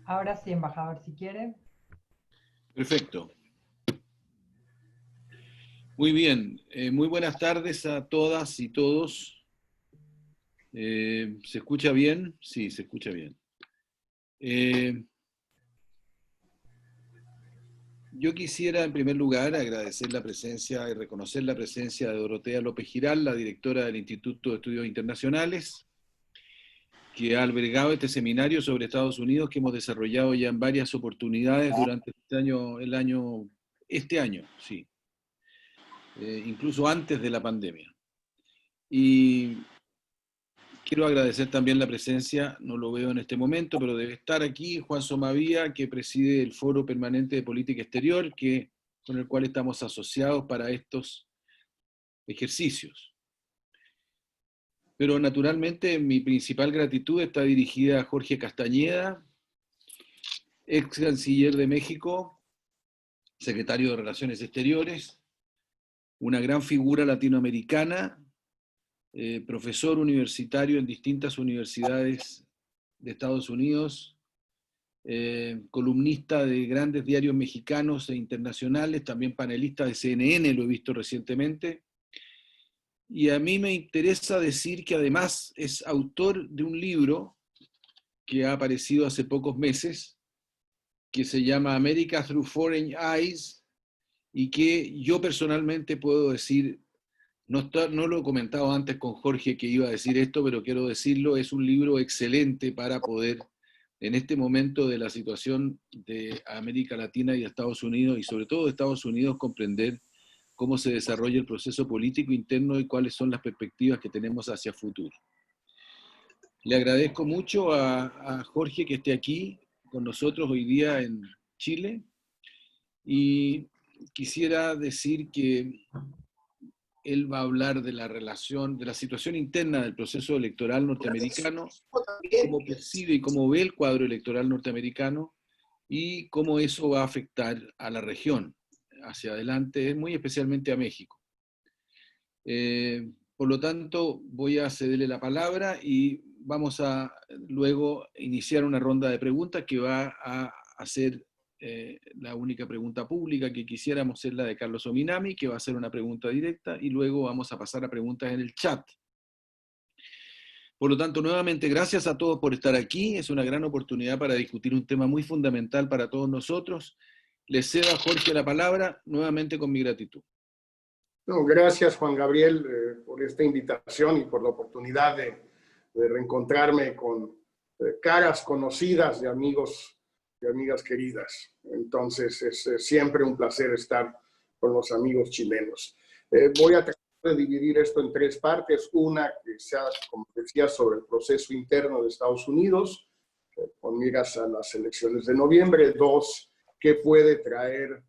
Ahora sí, embajador, si quiere. Perfecto. Muy bien. Muy buenas tardes a todas y todos. ¿Se escucha bien? Sí, se escucha bien. Yo quisiera, en primer lugar, agradecer la presencia y reconocer la presencia de Dorotea López Giral, la directora del Instituto de Estudios Internacionales, que ha albergado este seminario sobre Estados Unidos que hemos desarrollado ya en varias oportunidades durante este año, sí, incluso antes de la pandemia. Y quiero agradecer también la presencia, no lo veo en este momento, pero debe estar aquí Juan Somavía, que preside el Foro Permanente de Política Exterior, con el cual estamos asociados para estos ejercicios. Pero naturalmente mi principal gratitud está dirigida a Jorge Castañeda, ex canciller de México, secretario de Relaciones Exteriores, una gran figura latinoamericana, profesor universitario en distintas universidades de Estados Unidos, columnista de grandes diarios mexicanos e internacionales, también panelista de CNN, lo he visto recientemente. Y a mí me interesa decir que además es autor de un libro que ha aparecido hace pocos meses, que se llama America Through Foreign Eyes, y que yo personalmente puedo decir, no lo he comentado antes con Jorge que iba a decir esto, pero quiero decirlo, es un libro excelente para poder, en este momento de la situación de América Latina y de Estados Unidos, y sobre todo de Estados Unidos, comprender cómo se desarrolla el proceso político interno y cuáles son las perspectivas que tenemos hacia el futuro. Le agradezco mucho a Jorge que esté aquí con nosotros hoy día en Chile, y quisiera decir que él va a hablar de la relación, de la situación interna del proceso electoral norteamericano, cómo percibe y cómo ve el cuadro electoral norteamericano y cómo eso va a afectar a la región hacia adelante, muy especialmente a México. Por lo tanto, voy a cederle la palabra y vamos a luego iniciar una ronda de preguntas que va a hacer la única pregunta pública que quisiéramos es la de Carlos Ominami, que va a ser una pregunta directa, y luego vamos a pasar a preguntas en el chat. Por lo tanto, nuevamente, gracias a todos por estar aquí. Es una gran oportunidad para discutir un tema muy fundamental para todos nosotros. Les cedo a Jorge la palabra, nuevamente con mi gratitud. No, gracias, Juan Gabriel, por esta invitación y por la oportunidad de reencontrarme con caras conocidas de amigos y amigas queridas. Entonces, es siempre un placer estar con los amigos chilenos. Voy a tratar de dividir esto en tres partes. Una que sea, como decía, sobre el proceso interno de Estados Unidos, con miras a las elecciones de noviembre. Dos, qué puede traer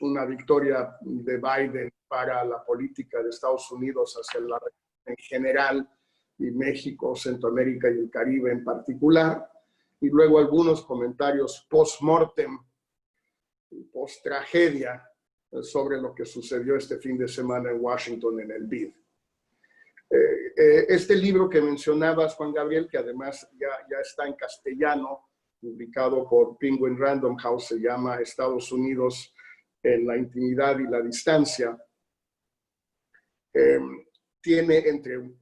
una victoria de Biden para la política de Estados Unidos hacia la región en general, y México, Centroamérica y el Caribe en particular, y luego algunos comentarios post-mortem, post-tragedia, sobre lo que sucedió este fin de semana en Washington en el BID. Este libro que mencionabas, Juan Gabriel, que además ya está en castellano, publicado por Penguin Random House, se llama Estados Unidos en la intimidad y la distancia. Tiene entre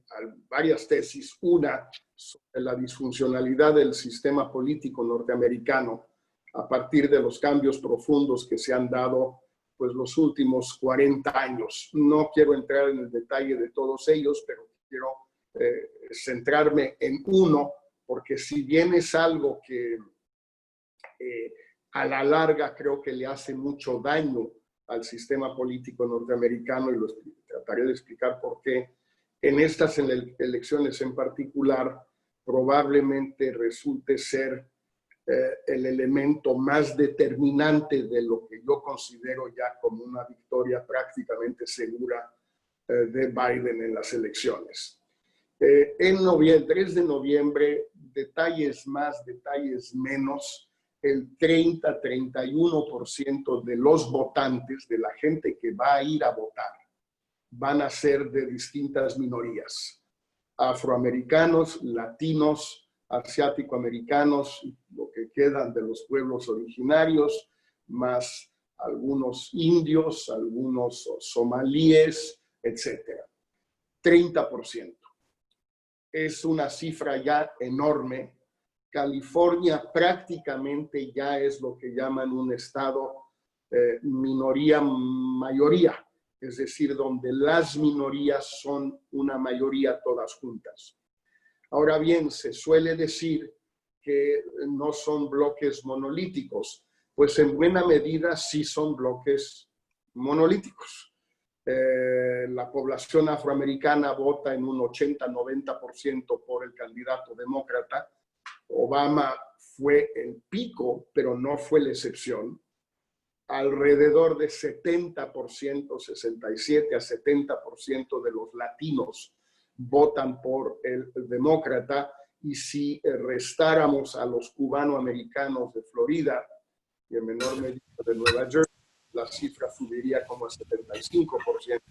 varias tesis, una sobre la disfuncionalidad del sistema político norteamericano a partir de los cambios profundos que se han dado pues los últimos 40 años. No quiero entrar en el detalle de todos ellos, pero quiero centrarme en uno, porque si bien es algo que a la larga creo que le hace mucho daño al sistema político norteamericano, y lo trataré de explicar por qué, en estas elecciones en particular probablemente resulte ser el elemento más determinante de lo que yo considero ya como una victoria prácticamente segura de Biden en las elecciones. En noviembre, 3 de noviembre, detalles más, detalles menos, el 30-31% de los votantes, de la gente que va a ir a votar, van a ser de distintas minorías: afroamericanos, latinos, asiático-americanos, lo que quedan de los pueblos originarios, más algunos indios, algunos somalíes, etc. 30%. Es una cifra ya enorme. California prácticamente ya es lo que llaman un estado minoría-mayoría, es decir, donde las minorías son una mayoría todas juntas. Ahora bien, se suele decir que no son bloques monolíticos, pues en buena medida sí son bloques monolíticos. La población afroamericana vota en un 80-90% por el candidato demócrata. Obama fue el pico, pero no fue la excepción. Alrededor de 70%, 67 a 70% de los latinos votan por el demócrata, y si restáramos a los cubanoamericanos de Florida y en menor medida de Nueva Jersey, la cifra subiría como a 75%,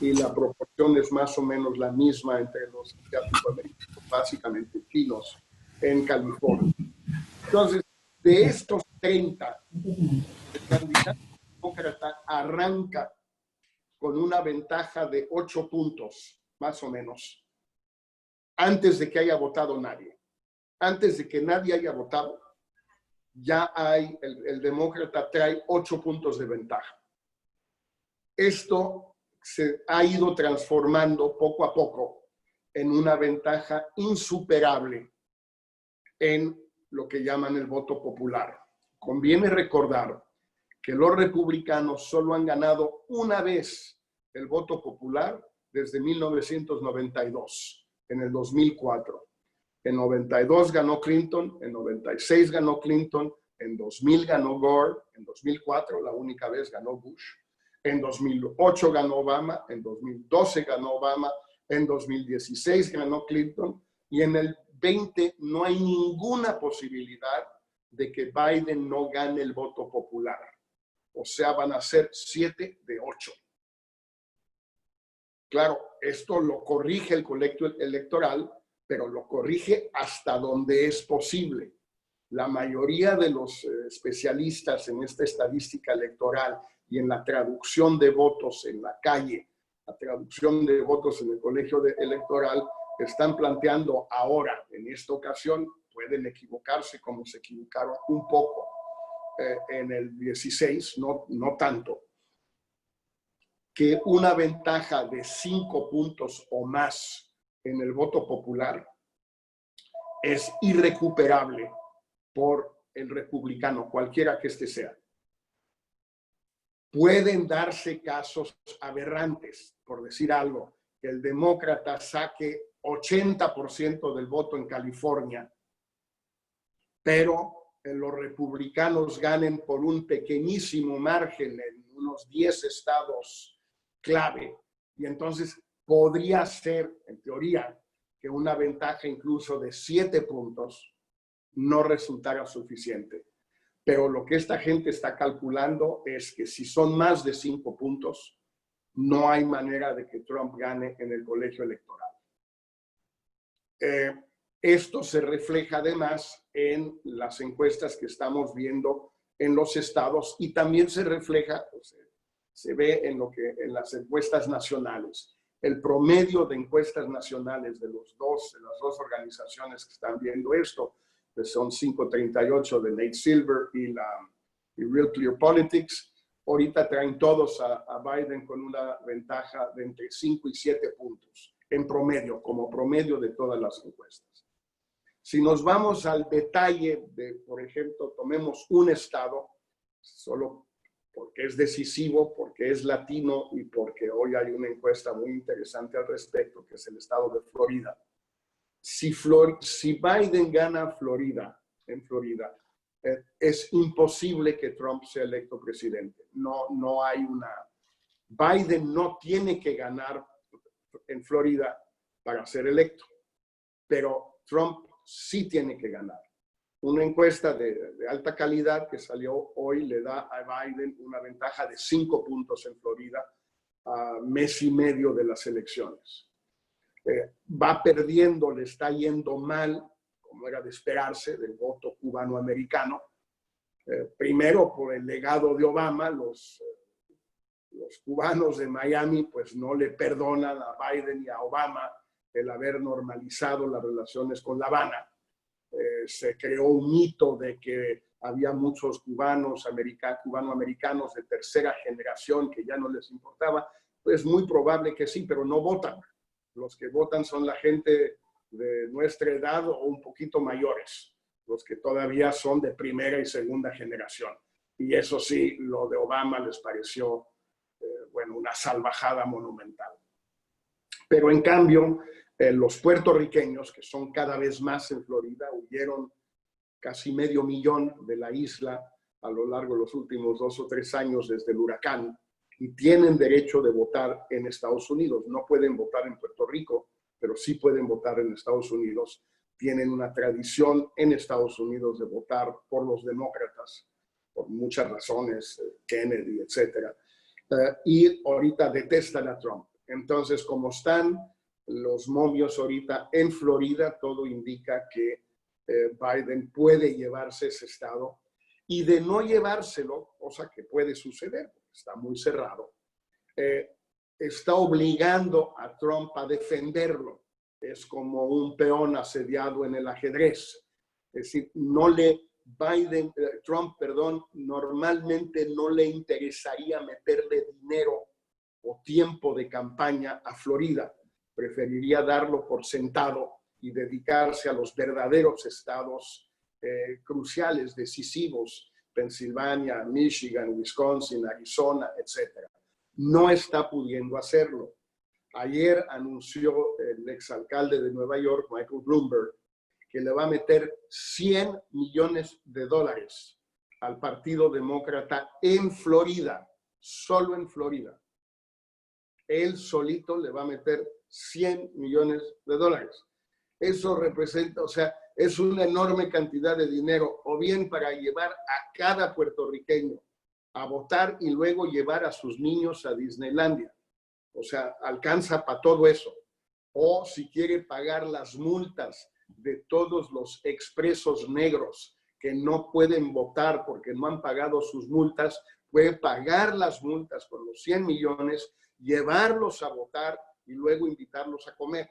y la proporción es más o menos la misma entre los asiático-americanos, básicamente chinos, en California. Entonces, de estos 30, el candidato demócrata arranca con una ventaja de 8 puntos, más o menos, antes de que haya votado nadie. Antes de que nadie haya votado, ya hay, el demócrata trae 8 puntos de ventaja. Esto se ha ido transformando poco a poco en una ventaja insuperable en lo que llaman el voto popular. Conviene recordar que los republicanos solo han ganado una vez el voto popular desde 1992, en el 2004. En 92 ganó Clinton, en 96 ganó Clinton, en 2000 ganó Gore, en 2004 la única vez ganó Bush, en 2008 ganó Obama, en 2012 ganó Obama, en 2016 ganó Clinton, y en el 20 no hay ninguna posibilidad de que Biden no gane el voto popular. O sea, van a ser 7 de 8. Claro, esto lo corrige el colegio electoral, pero lo corrige hasta donde es posible. La mayoría de los especialistas en esta estadística electoral y en la traducción de votos en la calle, la traducción de votos en el colegio electoral, están planteando ahora, en esta ocasión, pueden equivocarse como se equivocaron un poco en el 16, no tanto, que una ventaja de 5 puntos o más en el voto popular es irrecuperable por el republicano, cualquiera que este sea. Pueden darse casos aberrantes, por decir algo, que el demócrata saque 80% del voto en California, pero los republicanos ganen por un pequeñísimo margen en unos 10 estados clave, y entonces podría ser, en teoría, que una ventaja incluso de 7 puntos no resultara suficiente. Pero lo que esta gente está calculando es que si son más de 5 puntos, no hay manera de que Trump gane en el colegio electoral. Esto se refleja además en las encuestas que estamos viendo en los estados, y también se refleja, se ve en las encuestas nacionales. El promedio de encuestas nacionales de las dos organizaciones que están viendo esto, que son 538 de Nate Silver y Real Clear Politics, ahorita traen todos a Biden con una ventaja de entre 5 y 7 puntos en promedio, como promedio de todas las encuestas. Si nos vamos al detalle de, por ejemplo, tomemos un estado, solo porque es decisivo, porque es latino y porque hoy hay una encuesta muy interesante al respecto, que es el estado de Florida. Si Biden gana en Florida, es imposible que Trump sea electo presidente. No hay una... Biden no tiene que ganar en Florida para ser electo, pero Trump sí tiene que ganar. Una encuesta de alta calidad que salió hoy le da a Biden una ventaja de 5 puntos en Florida a mes y medio de las elecciones. Va perdiendo, le está yendo mal como era de esperarse, del voto cubano-americano. Primero, por el legado de Obama, los cubanos de Miami pues no le perdonan a Biden y a Obama el haber normalizado las relaciones con La Habana. Se creó un mito de que había muchos cubano-americanos de tercera generación que ya no les importaba. Pues muy probable que sí, pero no votan. Los que votan son la gente de nuestra edad o un poquito mayores, los que todavía son de primera y segunda generación. Y eso sí, lo de Obama les pareció, bueno, una salvajada monumental. Pero en cambio, los puertorriqueños, que son cada vez más en Florida, huyeron casi 500,000 de la isla a lo largo de los últimos 2 o 3 años desde el huracán, y tienen derecho de votar en Estados Unidos. No pueden votar en Puerto Rico, pero sí pueden votar en Estados Unidos. Tienen una tradición en Estados Unidos de votar por los demócratas, por muchas razones, Kennedy, etc. Y ahorita detestan a Trump. Entonces, como están los momios ahorita en Florida, todo indica que Biden puede llevarse ese estado, y de no llevárselo, cosa que puede suceder, está muy cerrado, está obligando a Trump a defenderlo. Es como un peón asediado en el ajedrez. Es decir, Trump, normalmente no le interesaría meterle dinero o tiempo de campaña a Florida. Preferiría darlo por sentado y dedicarse a los verdaderos estados cruciales, decisivos, Pensilvania, Michigan, Wisconsin, Arizona, etc. No está pudiendo hacerlo. Ayer anunció el exalcalde de Nueva York, Michael Bloomberg, que le va a meter $100 millones al Partido Demócrata en Florida, solo en Florida. Él solito le va a meter $100 millones. Eso representa, o sea, es una enorme cantidad de dinero, o bien para llevar a cada puertorriqueño a votar y luego llevar a sus niños a Disneylandia. O sea, alcanza para todo eso. O si quiere pagar las multas de todos los expresos negros que no pueden votar porque no han pagado sus multas, puede pagar las multas con los 100 millones, llevarlos a votar y luego invitarlos a comer.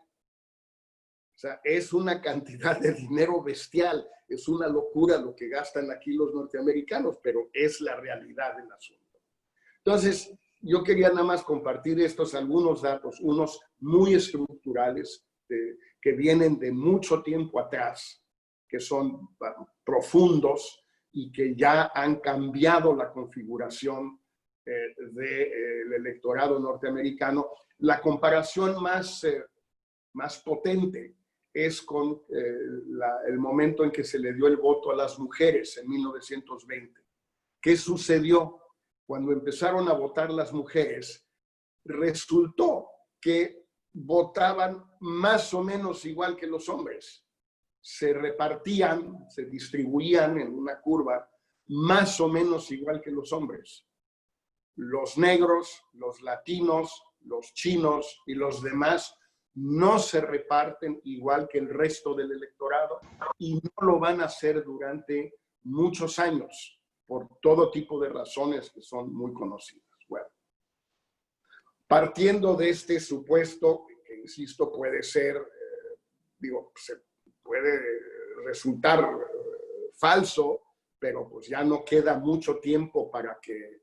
O sea, es una cantidad de dinero bestial, es una locura lo que gastan aquí los norteamericanos, pero es la realidad del asunto. Entonces, yo quería nada más compartir algunos datos, unos muy estructurales, que vienen de mucho tiempo atrás, que son profundos y que han cambiado la configuración del electorado norteamericano. La comparación más potente es con el momento en que se le dio el voto a las mujeres en 1920. ¿Qué sucedió? Cuando empezaron a votar las mujeres, resultó que votaban más o menos igual que los hombres. Se repartían, se distribuían en una curva más o menos igual que los hombres. Los negros, los latinos, los chinos y los demás no se reparten igual que el resto del electorado, y no lo van a hacer durante muchos años por todo tipo de razones que son muy conocidas. Bueno, partiendo de este supuesto, que insisto puede ser, se puede resultar falso, pero pues ya no queda mucho tiempo para que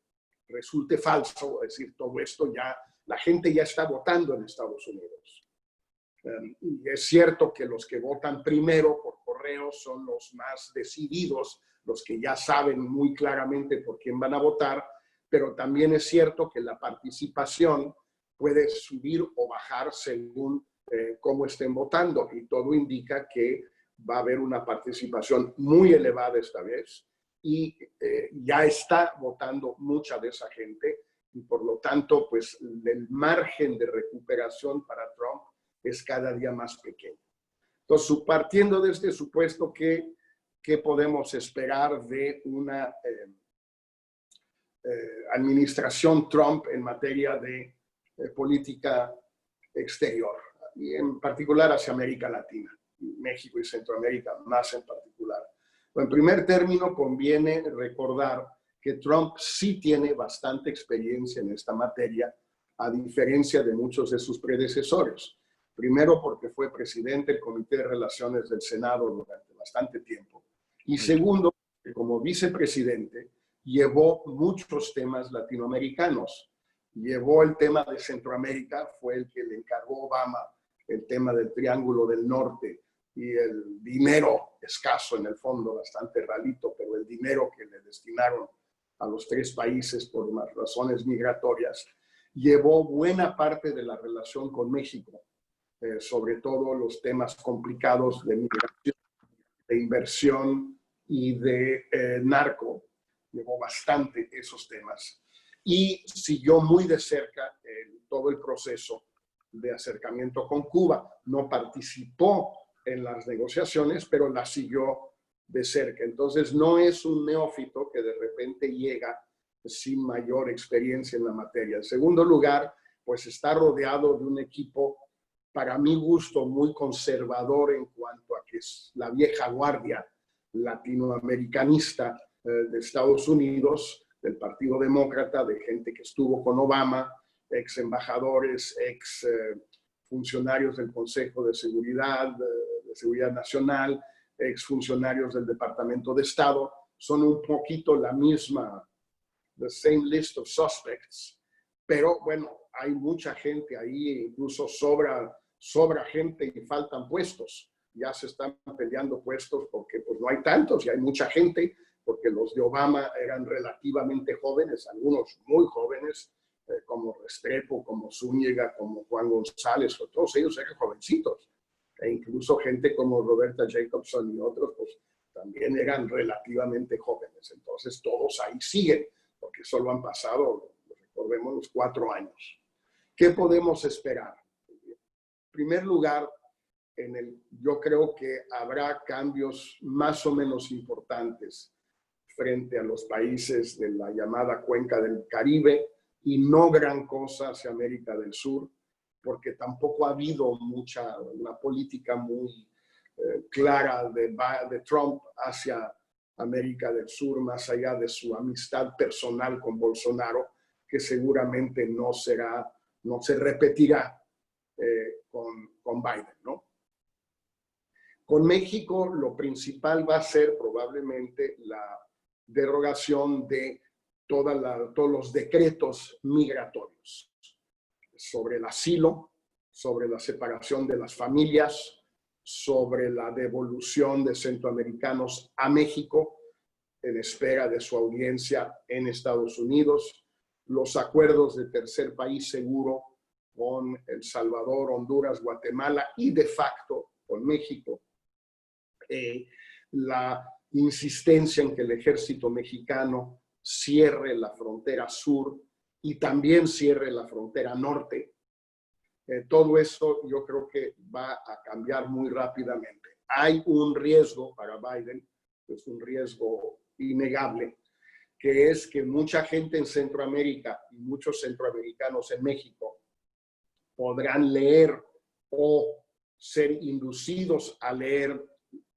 resulte falso. Es decir, todo esto la gente ya está votando en Estados Unidos. Y es cierto que los que votan primero por correo son los más decididos, los que ya saben muy claramente por quién van a votar, pero también es cierto que la participación puede subir o bajar según cómo estén votando, y todo indica que va a haber una participación muy elevada esta vez, y ya está votando mucha de esa gente, y por lo tanto, pues el margen de recuperación para Trump es cada día más pequeño. Entonces, partiendo de este supuesto, ¿qué podemos esperar de una administración Trump en materia de política exterior, y en particular hacia América Latina? México y Centroamérica más en particular. En primer término, conviene recordar que Trump sí tiene bastante experiencia en esta materia, a diferencia de muchos de sus predecesores. Primero, porque fue presidente del Comité de Relaciones del Senado durante bastante tiempo. Y segundo, que como vicepresidente llevó muchos temas latinoamericanos. Llevó el tema de Centroamérica, fue el que le encargó Obama el tema del Triángulo del Norte y el dinero escaso en el fondo, bastante ralito, pero el dinero que le destinaron a los tres países por más razones migratorias, llevó buena parte de la relación con México, sobre todo los temas complicados de migración, de inversión y de narco, llevó bastante esos temas. Y siguió muy de cerca todo el proceso de acercamiento con Cuba. No participó en las negociaciones, pero las siguió de cerca. Entonces, no es un neófito que de repente llega sin mayor experiencia en la materia. En segundo lugar, pues está rodeado de un equipo, para mi gusto, muy conservador en cuanto a que es la vieja guardia latinoamericanista de Estados Unidos, del Partido Demócrata, de gente que estuvo con Obama, ex embajadores, ex funcionarios del Consejo de Seguridad Nacional, ex funcionarios del Departamento de Estado. Son un poquito la misma, the same list of suspects, pero bueno, hay mucha gente ahí, incluso sobra gente y faltan puestos. Ya se están peleando puestos porque pues, no hay tantos y hay mucha gente, porque los de Obama eran relativamente jóvenes, algunos muy jóvenes, como Restrepo, como Zúñiga, como Juan González, todos ellos eran jovencitos. E incluso gente como Roberta Jacobson y otros, pues también eran relativamente jóvenes. Entonces todos ahí siguen, porque solo han pasado, recordemos, los 4 años. ¿Qué podemos esperar? En primer lugar, yo creo que habrá cambios más o menos importantes frente a los países de la llamada Cuenca del Caribe y no gran cosa hacia América del Sur, porque tampoco ha habido una política muy clara de Trump hacia América del Sur, más allá de su amistad personal con Bolsonaro, que seguramente no se repetirá con Biden, ¿no? Con México, lo principal va a ser probablemente la derogación de todos los decretos migratorios sobre el asilo, sobre la separación de las familias, sobre la devolución de centroamericanos a México en espera de su audiencia en Estados Unidos, los acuerdos de tercer país seguro con El Salvador, Honduras, Guatemala y de facto con México. La insistencia en que el ejército mexicano cierre la frontera sur y también cierre la frontera norte. Todo eso yo creo que va a cambiar muy rápidamente. Hay un riesgo para Biden, es un riesgo innegable, que es que mucha gente en Centroamérica y muchos centroamericanos en México podrán leer o ser inducidos a leer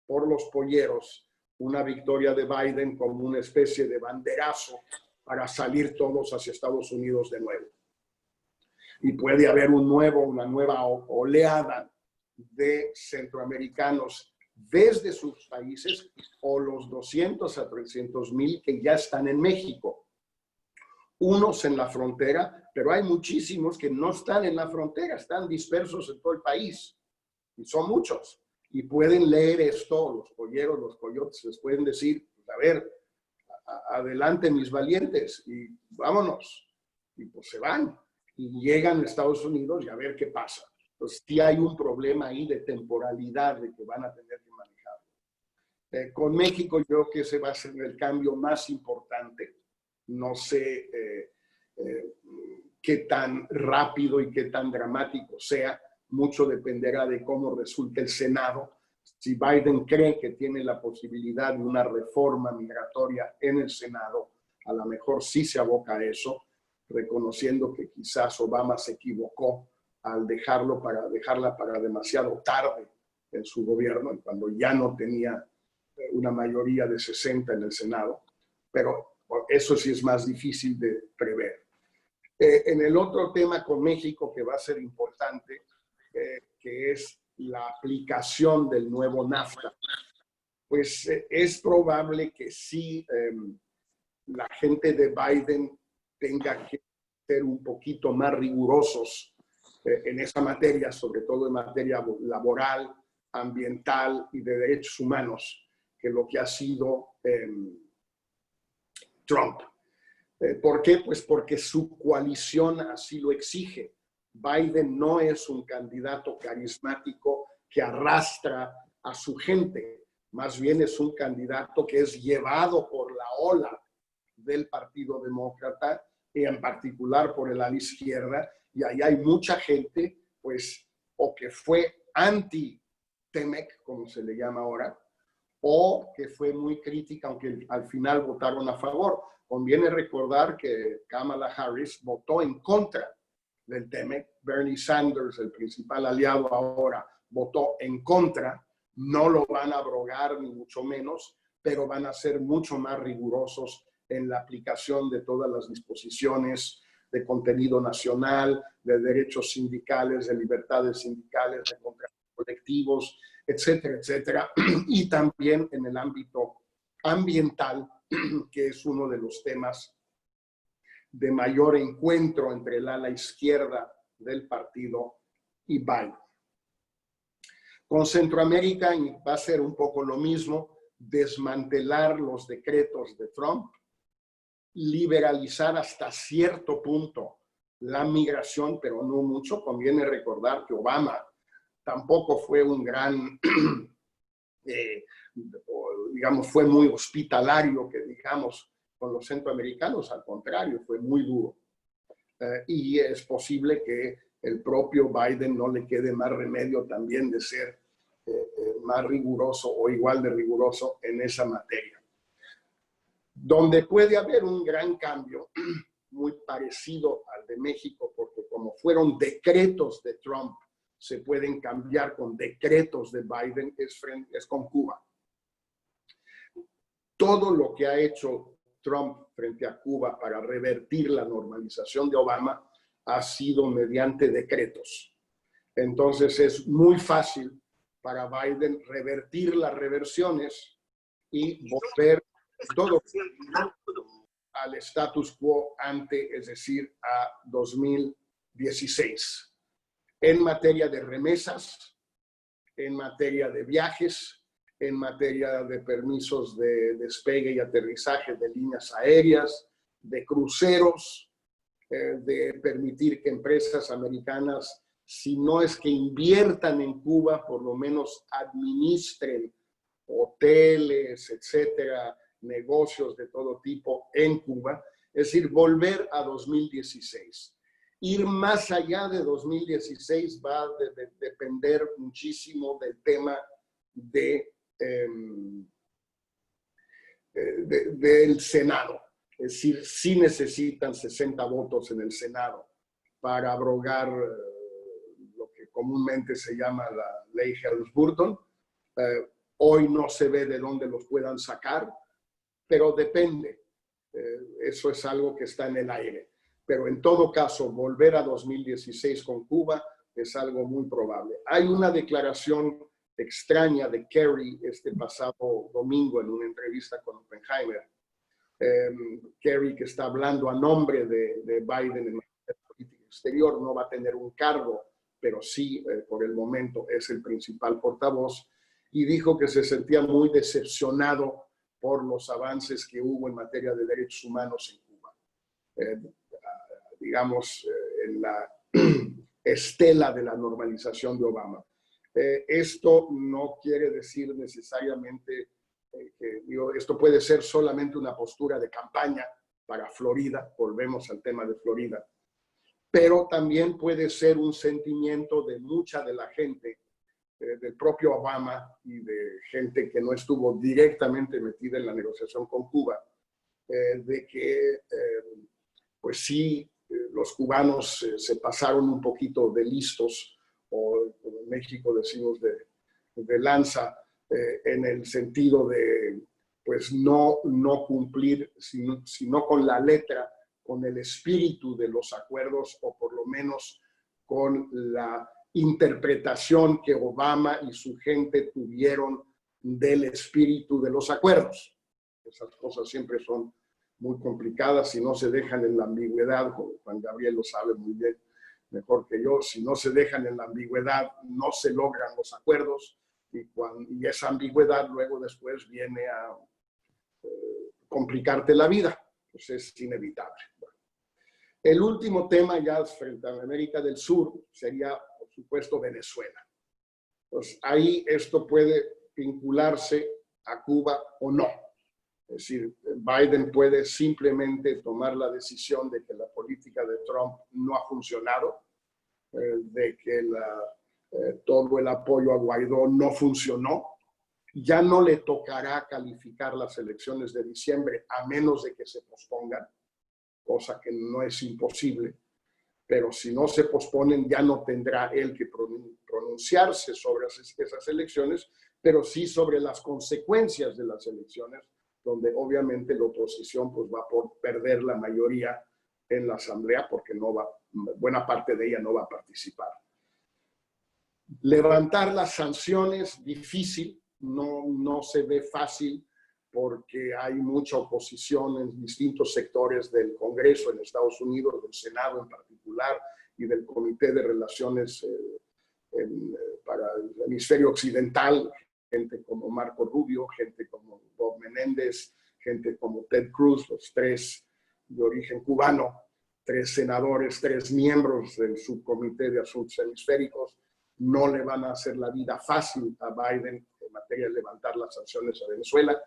por los polleros una victoria de Biden como una especie de banderazo para salir todos hacia Estados Unidos de nuevo. Y puede haber una nueva oleada de centroamericanos desde sus países o los 200 a 300 mil que ya están en México. Unos en la frontera, pero hay muchísimos que no están en la frontera, están dispersos en todo el país. Y son muchos. Y pueden leer esto, los polleros, los coyotes, les pueden decir, pues, a ver, adelante mis valientes y vámonos. Y pues se van y llegan a Estados Unidos y a ver qué pasa. Entonces sí hay un problema ahí de temporalidad de que van a tener que manejar. Con México yo creo que ese va a ser el cambio más importante. No sé qué tan rápido y qué tan dramático sea. Mucho dependerá de cómo resulte el Senado. Si Biden cree que tiene la posibilidad de una reforma migratoria en el Senado, a lo mejor sí se aboca a eso, reconociendo que quizás Obama se equivocó al dejarla para demasiado tarde en su gobierno, cuando ya no tenía una mayoría de 60 en el Senado, pero eso sí es más difícil de prever. En el otro tema con México que va a ser importante, que es la aplicación del nuevo NAFTA, pues es probable que sí la gente de Biden tenga que ser un poquito más rigurosos en esa materia, sobre todo en materia laboral, ambiental y de derechos humanos, que lo que ha sido Trump. ¿Por qué? Pues porque su coalición así lo exige. Biden no es un candidato carismático que arrastra a su gente, más bien es un candidato que es llevado por la ola del Partido Demócrata y en particular por el ala izquierda, y ahí hay mucha gente, pues, o que fue anti-TEMEC, como se le llama ahora, o que fue muy crítica, aunque al final votaron a favor. Conviene recordar que Kamala Harris votó en contra del TEMEC. Bernie Sanders, el principal aliado ahora, votó en contra. No lo van a abrogar, ni mucho menos, pero van a ser mucho más rigurosos en la aplicación de todas las disposiciones de contenido nacional, de derechos sindicales, de libertades sindicales, de contratos colectivos, etcétera, etcétera. Y también en el ámbito ambiental, que es uno de los temas de mayor encuentro entre el ala izquierda del partido y Biden. Con Centroamérica va a ser un poco lo mismo, desmantelar los decretos de Trump, liberalizar hasta cierto punto la migración, pero no mucho. Conviene recordar que Obama tampoco fue un gran, digamos, fue muy hospitalario, que digamos, con los centroamericanos, al contrario, fue muy duro. Y es posible que el propio Biden no le quede más remedio también de ser más riguroso o igual de riguroso en esa materia. Donde puede haber un gran cambio, muy parecido al de México, porque como fueron decretos de Trump, se pueden cambiar con decretos de Biden, es con Cuba. Todo lo que ha hecho Trump frente a Cuba para revertir la normalización de Obama ha sido mediante decretos. Entonces es muy fácil para Biden revertir las reversiones y volver todo al status quo ante, es decir, a 2016. En materia de remesas, en materia de viajes, en materia de permisos de despegue y aterrizaje de líneas aéreas, de cruceros, de permitir que empresas americanas, si no es que inviertan en Cuba, por lo menos administren hoteles, etcétera, negocios de todo tipo en Cuba, es decir, volver a 2016. Ir más allá de 2016 va a depender muchísimo del tema del Senado. Es decir, sí necesitan 60 votos en el Senado para abrogar lo que comúnmente se llama la ley Helms-Burton. Hoy no se ve de dónde los puedan sacar, pero depende. Eso es algo que está en el aire. Pero en todo caso, volver a 2016 con Cuba es algo muy probable. Hay una declaración extraña de Kerry este pasado domingo en una entrevista con Oppenheimer. Kerry, que está hablando a nombre de Biden en la política exterior, no va a tener un cargo, pero sí, por el momento, es el principal portavoz, y dijo que se sentía muy decepcionado por los avances que hubo en materia de derechos humanos en Cuba. Digamos, en la estela de la normalización de Obama. Esto no quiere decir necesariamente que, esto puede ser solamente una postura de campaña para Florida, volvemos al tema de Florida, pero también puede ser un sentimiento de mucha de la gente, del propio Obama y de gente que no estuvo directamente metida en la negociación con Cuba, de que pues sí, los cubanos se pasaron un poquito de listos, o en México decimos lanza en el sentido de pues no cumplir, sino con la letra, con el espíritu de los acuerdos, o por lo menos con la interpretación que Obama y su gente tuvieron del espíritu de los acuerdos. Esas cosas siempre son muy complicadas si no se dejan en la ambigüedad. Juan Gabriel lo sabe muy bien, mejor que yo. Si no se dejan en la ambigüedad, no se logran los acuerdos, y esa ambigüedad luego después viene a complicarte la vida, pues es inevitable. Bueno, el último tema ya frente a América del Sur sería, por supuesto, Venezuela. Pues ahí esto puede vincularse a Cuba o no. Es decir, Biden puede simplemente tomar la decisión de que la política de Trump no ha funcionado, de que todo el apoyo a Guaidó no funcionó. Ya no le tocará calificar las elecciones de diciembre a menos de que se pospongan, cosa que no es imposible. Pero si no se posponen, ya no tendrá él que pronunciarse sobre esas elecciones, pero sí sobre las consecuencias de las elecciones, donde obviamente la oposición pues va por perder la mayoría en la asamblea, porque buena parte de ella no va a participar. Levantar las sanciones, difícil, no se ve fácil, porque hay mucha oposición en distintos sectores del Congreso en Estados Unidos, del Senado en particular, y del Comité de Relaciones para el Hemisferio Occidental, gente como Marco Rubio, gente como Bob Menéndez, gente como Ted Cruz, los tres de origen cubano, 3 senadores, 3 miembros del Subcomité de Asuntos Hemisféricos. No le van a hacer la vida fácil a Biden en materia de levantar las sanciones a Venezuela.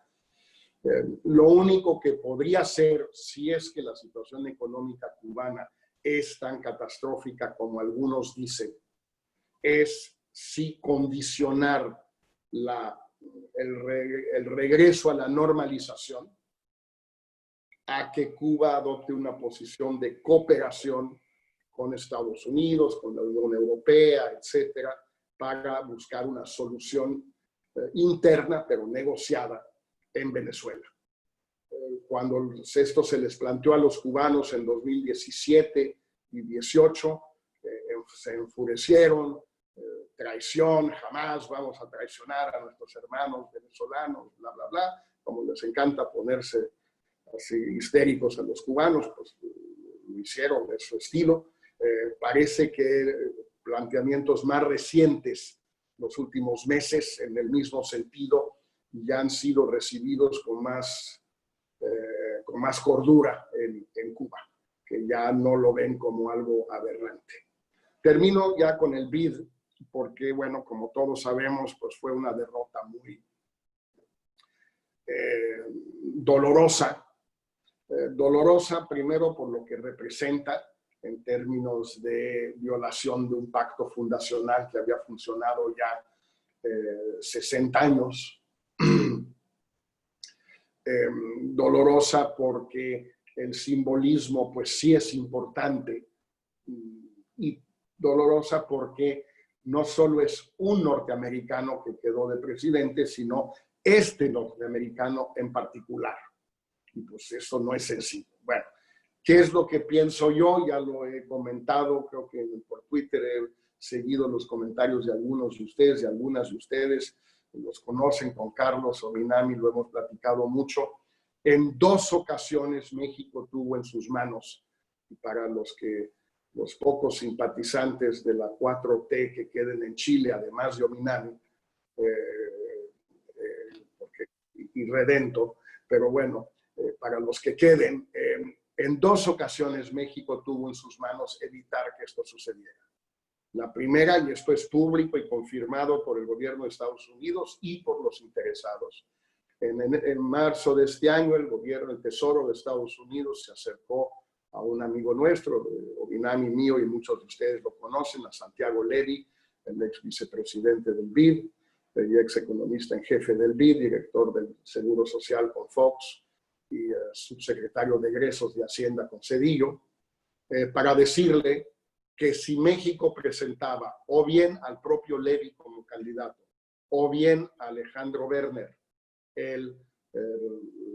Lo único que podría hacer, si es que la situación económica cubana es tan catastrófica como algunos dicen, es sí condicionar el regreso a la normalización a que Cuba adopte una posición de cooperación con Estados Unidos, con la Unión Europea, etcétera, para buscar una solución interna, pero negociada, en Venezuela. Cuando esto se les planteó a los cubanos en 2017 y 18, se enfurecieron, traición, jamás vamos a traicionar a nuestros hermanos venezolanos, bla, bla, bla, como les encanta ponerse así histéricos a los cubanos, pues lo hicieron de su estilo. Parece que planteamientos más recientes, los últimos meses, en el mismo sentido, ya han sido recibidos con más cordura en Cuba, que ya no lo ven como algo aberrante. Termino ya con el BID, porque, bueno, como todos sabemos, pues fue una derrota muy dolorosa. Dolorosa primero por lo que representa en términos de violación de un pacto fundacional que había funcionado ya 60 años. Dolorosa porque el simbolismo pues sí es importante, y dolorosa porque no solo es un norteamericano que quedó de presidente, sino este norteamericano en particular. Y pues eso no es sencillo. Bueno, ¿qué es lo que pienso yo? Ya lo he comentado, creo que por Twitter he seguido los comentarios de algunos de ustedes y algunas de ustedes. Los conocen, con Carlos Ominami lo hemos platicado mucho. En 2 ocasiones México tuvo en sus manos, y para los pocos simpatizantes de la 4T que queden en Chile, además de Ominami, y Redento, pero bueno, para los que queden, en 2 ocasiones México tuvo en sus manos evitar que esto sucediera. La primera, y esto es público y confirmado por el gobierno de Estados Unidos y por los interesados. En marzo de este año, el gobierno del Tesoro de Estados Unidos se acercó a un amigo nuestro, Ominami, mío, y muchos de ustedes lo conocen, a Santiago Levy, el ex vicepresidente del BID, y ex economista en jefe del BID, director del Seguro Social con Fox y subsecretario de egresos de Hacienda con Cedillo, para decirle que si México presentaba o bien al propio Levy como candidato o bien Alejandro Werner, el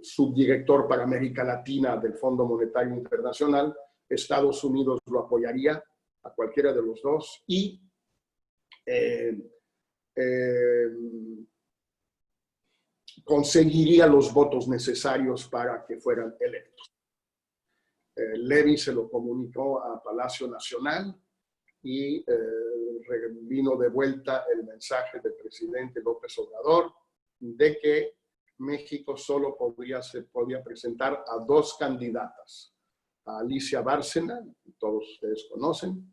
subdirector para América Latina del Fondo Monetario Internacional. Estados Unidos lo apoyaría a cualquiera de los dos y conseguiría los votos necesarios para que fueran electos. Levy se lo comunicó a Palacio Nacional y vino de vuelta el mensaje del presidente López Obrador de que México solo podía presentar a dos candidatas, a Alicia Bárcena, que todos ustedes conocen,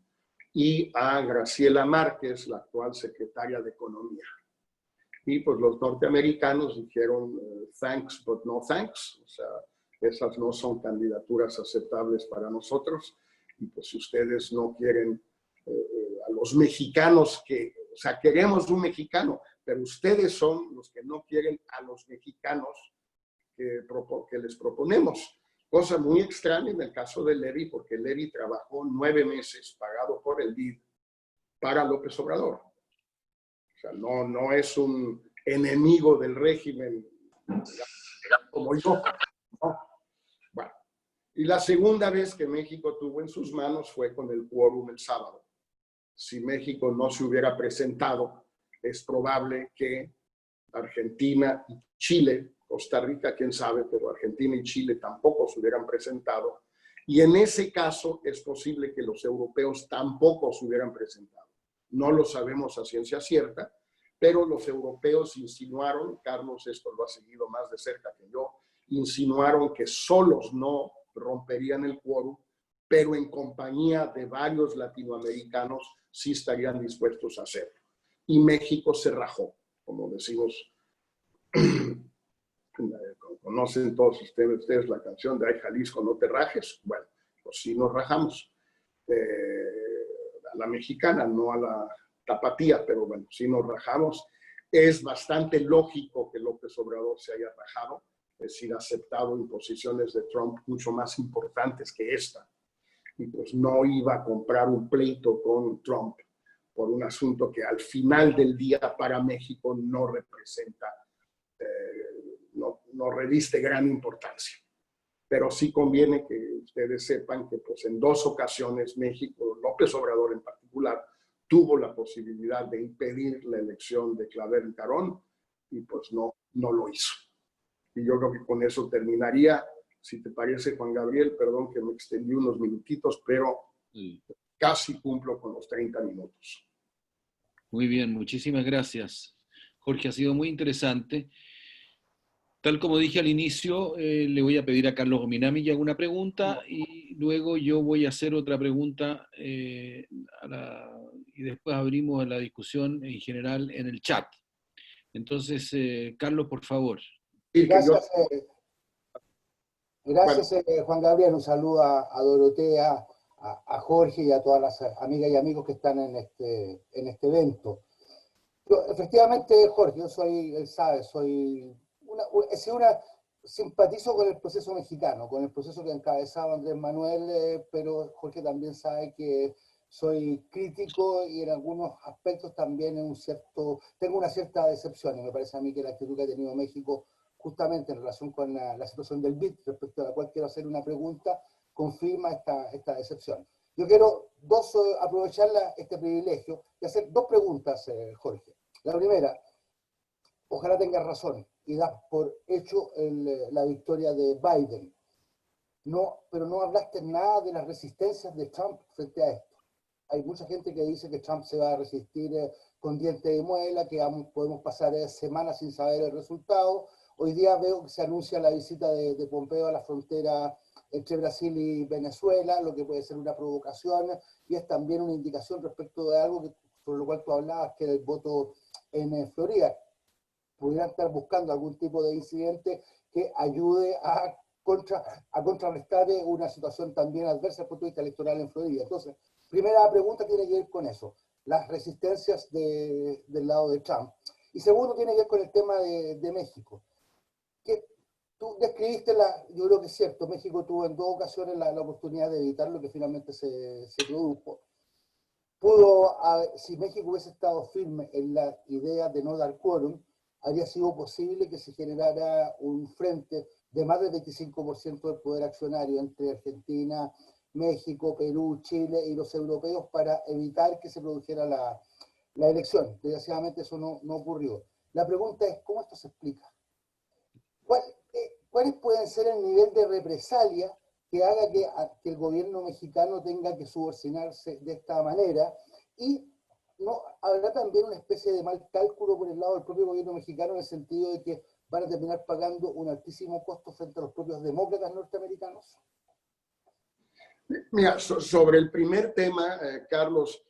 y a Graciela Márquez, la actual secretaria de Economía. Y pues los norteamericanos dijeron thanks but no thanks, o sea, esas no son candidaturas aceptables para nosotros, y pues si ustedes no quieren a los mexicanos o sea, queremos un mexicano, pero ustedes son los que no quieren a los mexicanos que les proponemos. Cosa muy extraña en el caso de Levy, porque Levy trabajó 9 meses pagado por el BID para López Obrador. O sea, no es un enemigo del régimen como yo, ¿no? Bueno, y la segunda vez que México tuvo en sus manos fue con el quórum el sábado. Si México no se hubiera presentado, es probable que Argentina y Chile, Costa Rica, quién sabe, pero Argentina y Chile tampoco se hubieran presentado. Y en ese caso es posible que los europeos tampoco se hubieran presentado. No lo sabemos a ciencia cierta, pero los europeos insinuaron, Carlos esto lo ha seguido más de cerca que yo, insinuaron que solos no romperían el quórum, pero en compañía de varios latinoamericanos sí estarían dispuestos a hacerlo. Y México se rajó, como decimos. Conocen todos ustedes la canción de Ay Jalisco, no te rajes. Bueno, pues sí nos rajamos. A la mexicana, no a la tapatía, pero bueno, sí nos rajamos. Es bastante lógico que López Obrador se haya rajado, es decir, aceptado imposiciones de Trump mucho más importantes que esta. Y pues no iba a comprar un pleito con Trump por un asunto que al final del día para México no representa, no reviste gran importancia. Pero sí conviene que ustedes sepan que pues, en 2 ocasiones México, López Obrador en particular, tuvo la posibilidad de impedir la elección de Claver Carón y pues no lo hizo. Y yo creo que con eso terminaría. Si te parece, Juan Gabriel, perdón que me extendí unos minutitos, pero casi cumplo con los 30 minutos. Muy bien, muchísimas gracias. Jorge, ha sido muy interesante. Tal como dije al inicio, le voy a pedir a Carlos Gominami que haga una pregunta y luego yo voy a hacer otra pregunta y después abrimos la discusión en general en el chat. Entonces, Carlos, por favor. Sí, gracias, bueno, Juan Gabriel. Un saludo a Dorotea, a Jorge y a todas las amigas y amigos que están en este evento. Yo, efectivamente, Jorge, yo soy, él sabe, simpatizo con el proceso mexicano, con el proceso que encabezaba Andrés Manuel, pero Jorge también sabe que soy crítico y en algunos aspectos también tengo una cierta decepción, y me parece a mí que la actitud que ha tenido México justamente en relación con la situación del BID, respecto a la cual quiero hacer una pregunta, confirma esta decepción. Yo quiero aprovechar este privilegio y hacer 2 preguntas, Jorge. La primera, ojalá tengas razón y das por hecho la victoria de Biden. Pero no hablaste nada de las resistencias de Trump frente a esto. Hay mucha gente que dice que Trump se va a resistir con diente de muela, que podemos pasar semanas sin saber el resultado. Hoy día veo que se anuncia la visita de Pompeo a la frontera entre Brasil y Venezuela, lo que puede ser una provocación, y es también una indicación respecto de algo por lo cual tú hablabas, que era el voto en Florida. Pudieran estar buscando algún tipo de incidente que ayude a contrarrestar una situación también adversa desde el punto de vista electoral en Florida. Entonces, primera pregunta tiene que ver con eso, las resistencias del lado de Trump. Y segundo, tiene que ver con el tema de México. Que tú describiste, yo creo que es cierto, México tuvo en 2 ocasiones la oportunidad de evitar lo que finalmente se produjo. si México hubiese estado firme en la idea de no dar quórum, habría sido posible que se generara un frente de más del 25% del poder accionario entre Argentina, México, Perú, Chile y los europeos para evitar que se produjera la elección. Desgraciadamente eso no ocurrió. La pregunta es, ¿cómo esto se explica? ¿Cuáles pueden ser el nivel de represalia que haga que el gobierno mexicano tenga que subordinarse de esta manera? Y no habrá también una especie de mal cálculo por el lado del propio gobierno mexicano en el sentido de que van a terminar pagando un altísimo costo frente a los propios demócratas norteamericanos. Mira, sobre el primer tema, Carlos,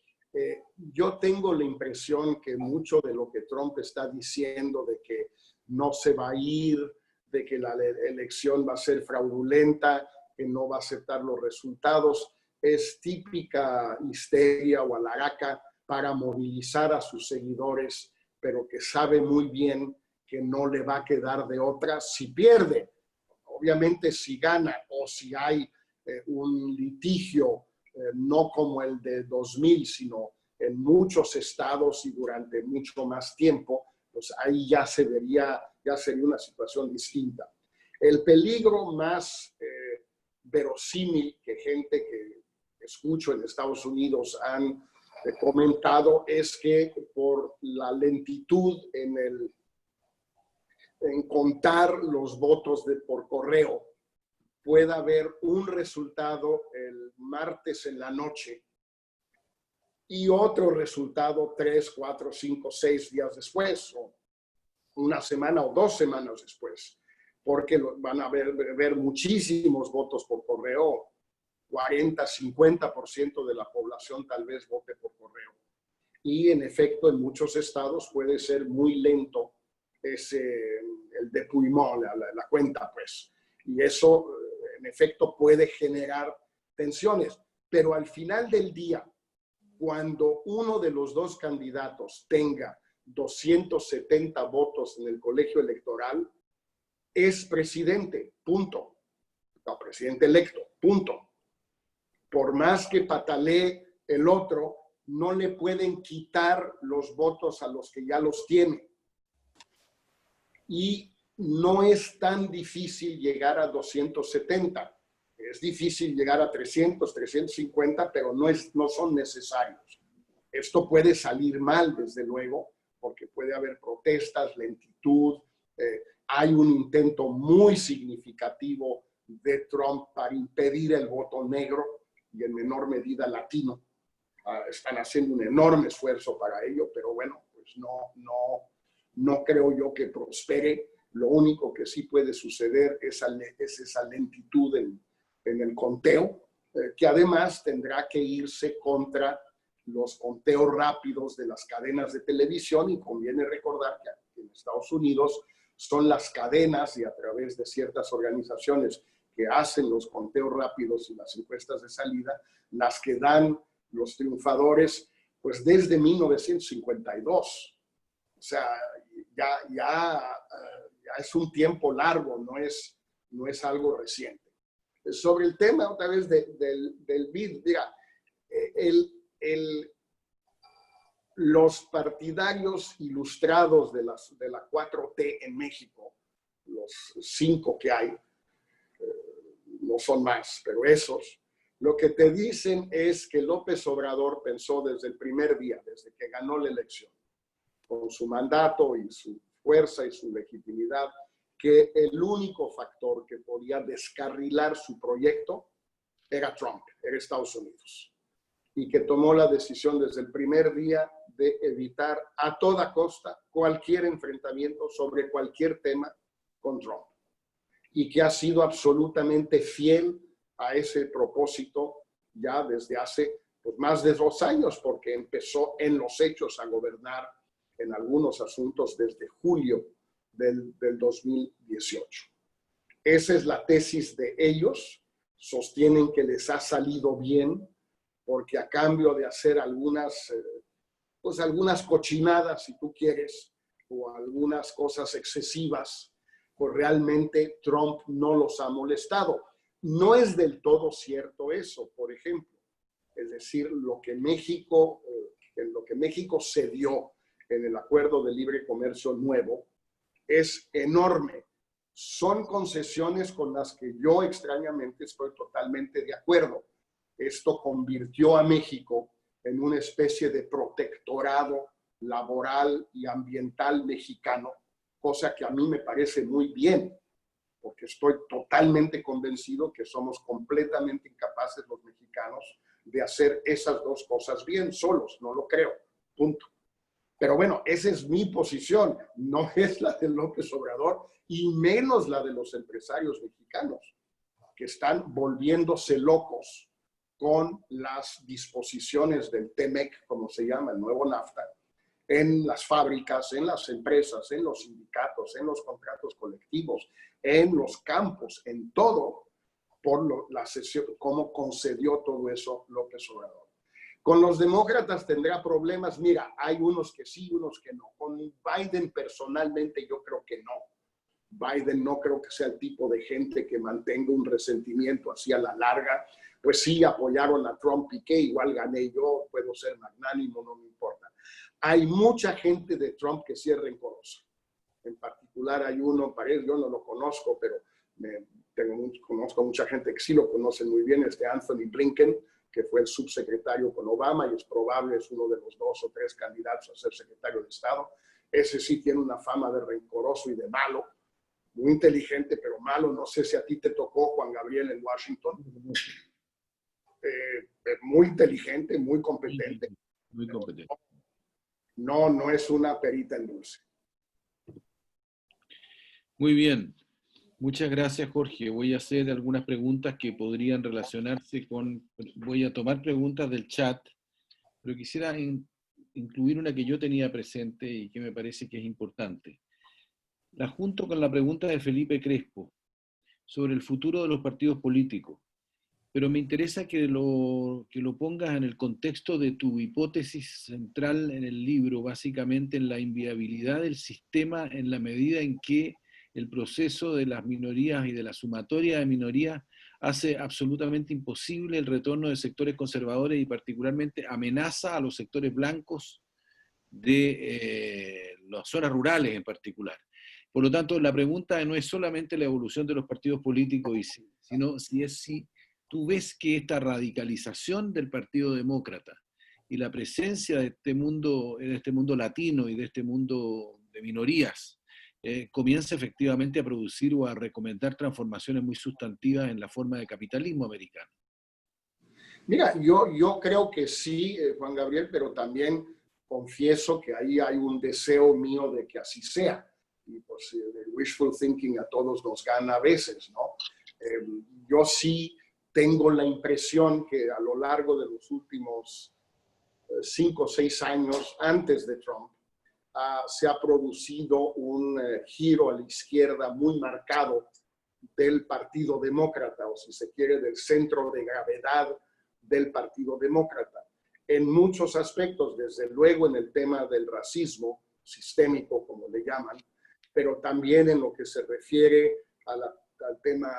yo tengo la impresión que mucho de lo que Trump está diciendo de que no se va a ir, de que la elección va a ser fraudulenta, que no va a aceptar los resultados, es típica histeria o alaraca para movilizar a sus seguidores, pero que sabe muy bien que no le va a quedar de otra si pierde. Obviamente si gana o si hay un litigio, no como el de 2000, sino en muchos estados y durante mucho más tiempo, pues ahí ya sería una situación distinta. El peligro más verosímil que gente que escucho en Estados Unidos han comentado es que por la lentitud en contar los votos por correo, pueda haber un resultado el martes en la noche y otro resultado 3, 4, 5, 6 días después, o una semana o 2 semanas después, porque van a haber muchísimos votos por correo, 40, 50% de la población tal vez vote por correo. Y en efecto, en muchos estados puede ser muy lento el dépouillement, la cuenta, pues. Y eso, en efecto, puede generar tensiones. Pero al final del día, cuando uno de los dos candidatos tenga 270 votos en el colegio electoral, es presidente, punto. No, presidente electo, punto. Por más que patalee el otro, no le pueden quitar los votos a los que ya los tiene. Y no es tan difícil llegar a 270. Es difícil llegar a 300, 350, pero no son necesarios. Esto puede salir mal, desde luego, porque puede haber protestas, lentitud. Hay un intento muy significativo de Trump para impedir el voto negro y en menor medida latino. Están haciendo un enorme esfuerzo para ello, pero bueno, pues no creo yo que prospere. Lo único que sí puede suceder es esa lentitud en el conteo, que además tendrá que irse contra los conteos rápidos de las cadenas de televisión, y conviene recordar que en Estados Unidos son las cadenas y a través de ciertas organizaciones que hacen los conteos rápidos y las encuestas de salida, las que dan los triunfadores, pues desde 1952. O sea, ya es un tiempo largo, no es algo reciente. Sobre el tema otra vez del BID, mira, los partidarios ilustrados de la 4T en México, los 5 que hay, no son más, pero esos, lo que te dicen es que López Obrador pensó desde el primer día, desde que ganó la elección, con su mandato y su fuerza y su legitimidad, que el único factor que podía descarrilar su proyecto era Trump, era Estados Unidos. Y que tomó la decisión desde el primer día de evitar a toda costa cualquier enfrentamiento sobre cualquier tema con Trump. Y que ha sido absolutamente fiel a ese propósito ya desde hace pues, más de 2 años, porque empezó en los hechos a gobernar en algunos asuntos desde julio del 2018. Esa es la tesis de ellos. Sostienen que les ha salido bien, porque a cambio de hacer algunas cochinadas, si tú quieres, o algunas cosas excesivas, pues realmente Trump no los ha molestado. No es del todo cierto eso. Por ejemplo, es decir, en lo que México cedió en el acuerdo de libre comercio nuevo, es enorme. Son concesiones con las que yo extrañamente estoy totalmente de acuerdo. Esto convirtió a México en una especie de protectorado laboral y ambiental mexicano, cosa que a mí me parece muy bien, porque estoy totalmente convencido que somos completamente incapaces los mexicanos de hacer esas dos cosas bien solos, no lo creo, punto. Pero bueno, esa es mi posición, no es la de López Obrador y menos la de los empresarios mexicanos, que están volviéndose locos con las disposiciones del TEMEC, como se llama, el nuevo NAFTA, en las fábricas, en las empresas, en los sindicatos, en los contratos colectivos, en los campos, en todo, por la sesión, cómo concedió todo eso López Obrador. Con los demócratas tendrá problemas. Mira, hay unos que sí, unos que no. Con Biden personalmente yo creo que no. Biden no creo que sea el tipo de gente que mantenga un resentimiento así a la larga. Pues sí, apoyaron a Trump y que igual gané yo, puedo ser magnánimo, no me importa. Hay mucha gente de Trump que sí es rencorosa. En particular hay uno, parece, yo no lo conozco, pero conozco mucha gente que sí lo conoce muy bien, Anthony Blinken, que fue el subsecretario con Obama y es probable, es uno de los 2 o 3 candidatos a ser secretario de Estado. Ese sí tiene una fama de rencoroso y de malo, muy inteligente, pero malo. No sé si a ti te tocó Juan Gabriel en Washington. Muy inteligente, muy competente. Muy competente. No es una perita en dulce. Muy bien. Muchas gracias, Jorge. Voy a hacer algunas preguntas que podrían relacionarse con... Voy a tomar preguntas del chat, pero quisiera incluir una que yo tenía presente y que me parece que es importante. La junto con la pregunta de Felipe Crespo sobre el futuro de los partidos políticos, pero me interesa que lo pongas en el contexto de tu hipótesis central en el libro, básicamente en la inviabilidad del sistema en la medida en que el proceso de las minorías y de la sumatoria de minorías hace absolutamente imposible el retorno de sectores conservadores y particularmente amenaza a los sectores blancos de las zonas rurales en particular. Por lo tanto, la pregunta no es solamente la evolución de los partidos políticos, sino si tú ves que esta radicalización del Partido Demócrata y la presencia de este mundo latino y de este mundo de minorías comienza efectivamente a producir o a recomendar transformaciones muy sustantivas en la forma de capitalismo americano. Mira, yo creo que sí, Juan Gabriel, pero también confieso que ahí hay un deseo mío de que así sea. Y pues el wishful thinking a todos nos gana a veces, ¿no? Yo sí tengo la impresión que a lo largo de los últimos 5 o 6 años antes de Trump, se ha producido un giro a la izquierda muy marcado del Partido Demócrata, o si se quiere, del centro de gravedad del Partido Demócrata. En muchos aspectos, desde luego en el tema del racismo sistémico, como le llaman, pero también en lo que se refiere al tema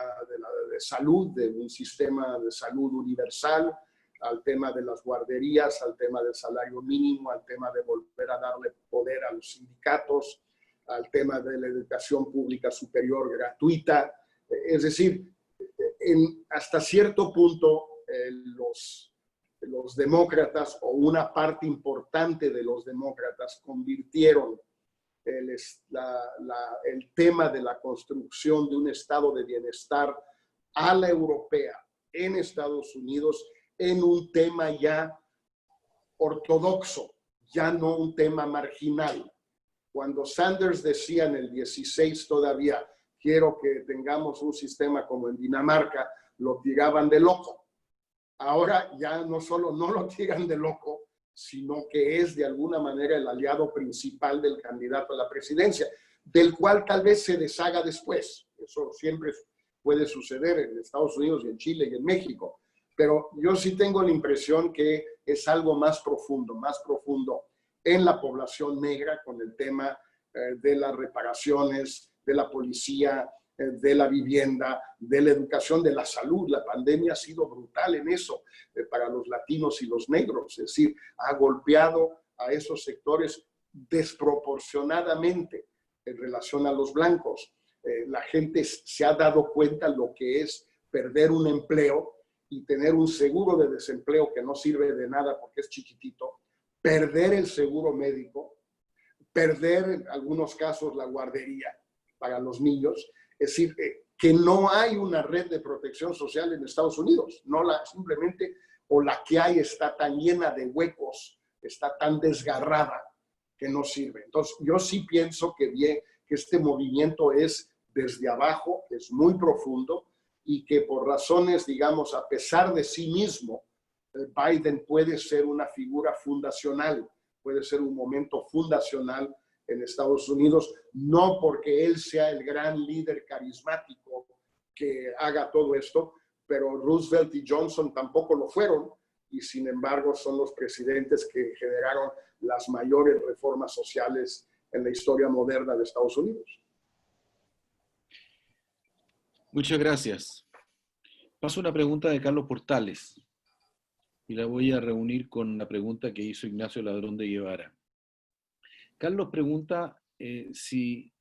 de salud, de un sistema de salud universal, al tema de las guarderías, al tema del salario mínimo, al tema de volver a darle poder a los sindicatos, al tema de la educación pública superior gratuita. Es decir, hasta cierto punto los demócratas o una parte importante de los demócratas convirtieron el tema de la construcción de un estado de bienestar a la europea en Estados Unidos en un tema ya ortodoxo, ya no un tema marginal. Cuando Sanders decía en el 16 todavía, quiero que tengamos un sistema como en Dinamarca, lo tiraban de loco. Ahora ya no solo no lo tiran de loco, sino que es de alguna manera el aliado principal del candidato a la presidencia, del cual tal vez se deshaga después. Eso siempre puede suceder en Estados Unidos y en Chile y en México. Pero yo sí tengo la impresión que es algo más profundo en la población negra con el tema de las reparaciones, de la policía, de la vivienda, de la educación, de la salud. La pandemia ha sido brutal en eso para los latinos y los negros, es decir, ha golpeado a esos sectores desproporcionadamente en relación a los blancos. La gente se ha dado cuenta lo que es perder un empleo y tener un seguro de desempleo que no sirve de nada porque es chiquitito, perder el seguro médico, perder en algunos casos la guardería para los niños. Es decir, que no hay una red de protección social en Estados Unidos, simplemente, o la que hay está tan llena de huecos, está tan desgarrada que no sirve. Entonces, yo sí pienso que este movimiento es desde abajo, es muy profundo, y que por razones, digamos, a pesar de sí mismo, Biden puede ser una figura fundacional, puede ser un momento fundacional en Estados Unidos, no porque él sea el gran líder carismático que haga todo esto, pero Roosevelt y Johnson tampoco lo fueron, y sin embargo son los presidentes que generaron las mayores reformas sociales en la historia moderna de Estados Unidos. Muchas gracias. Paso una pregunta de Carlos Portales y la voy a reunir con la pregunta que hizo Ignacio Ladrón de Guevara. Carlos pregunta si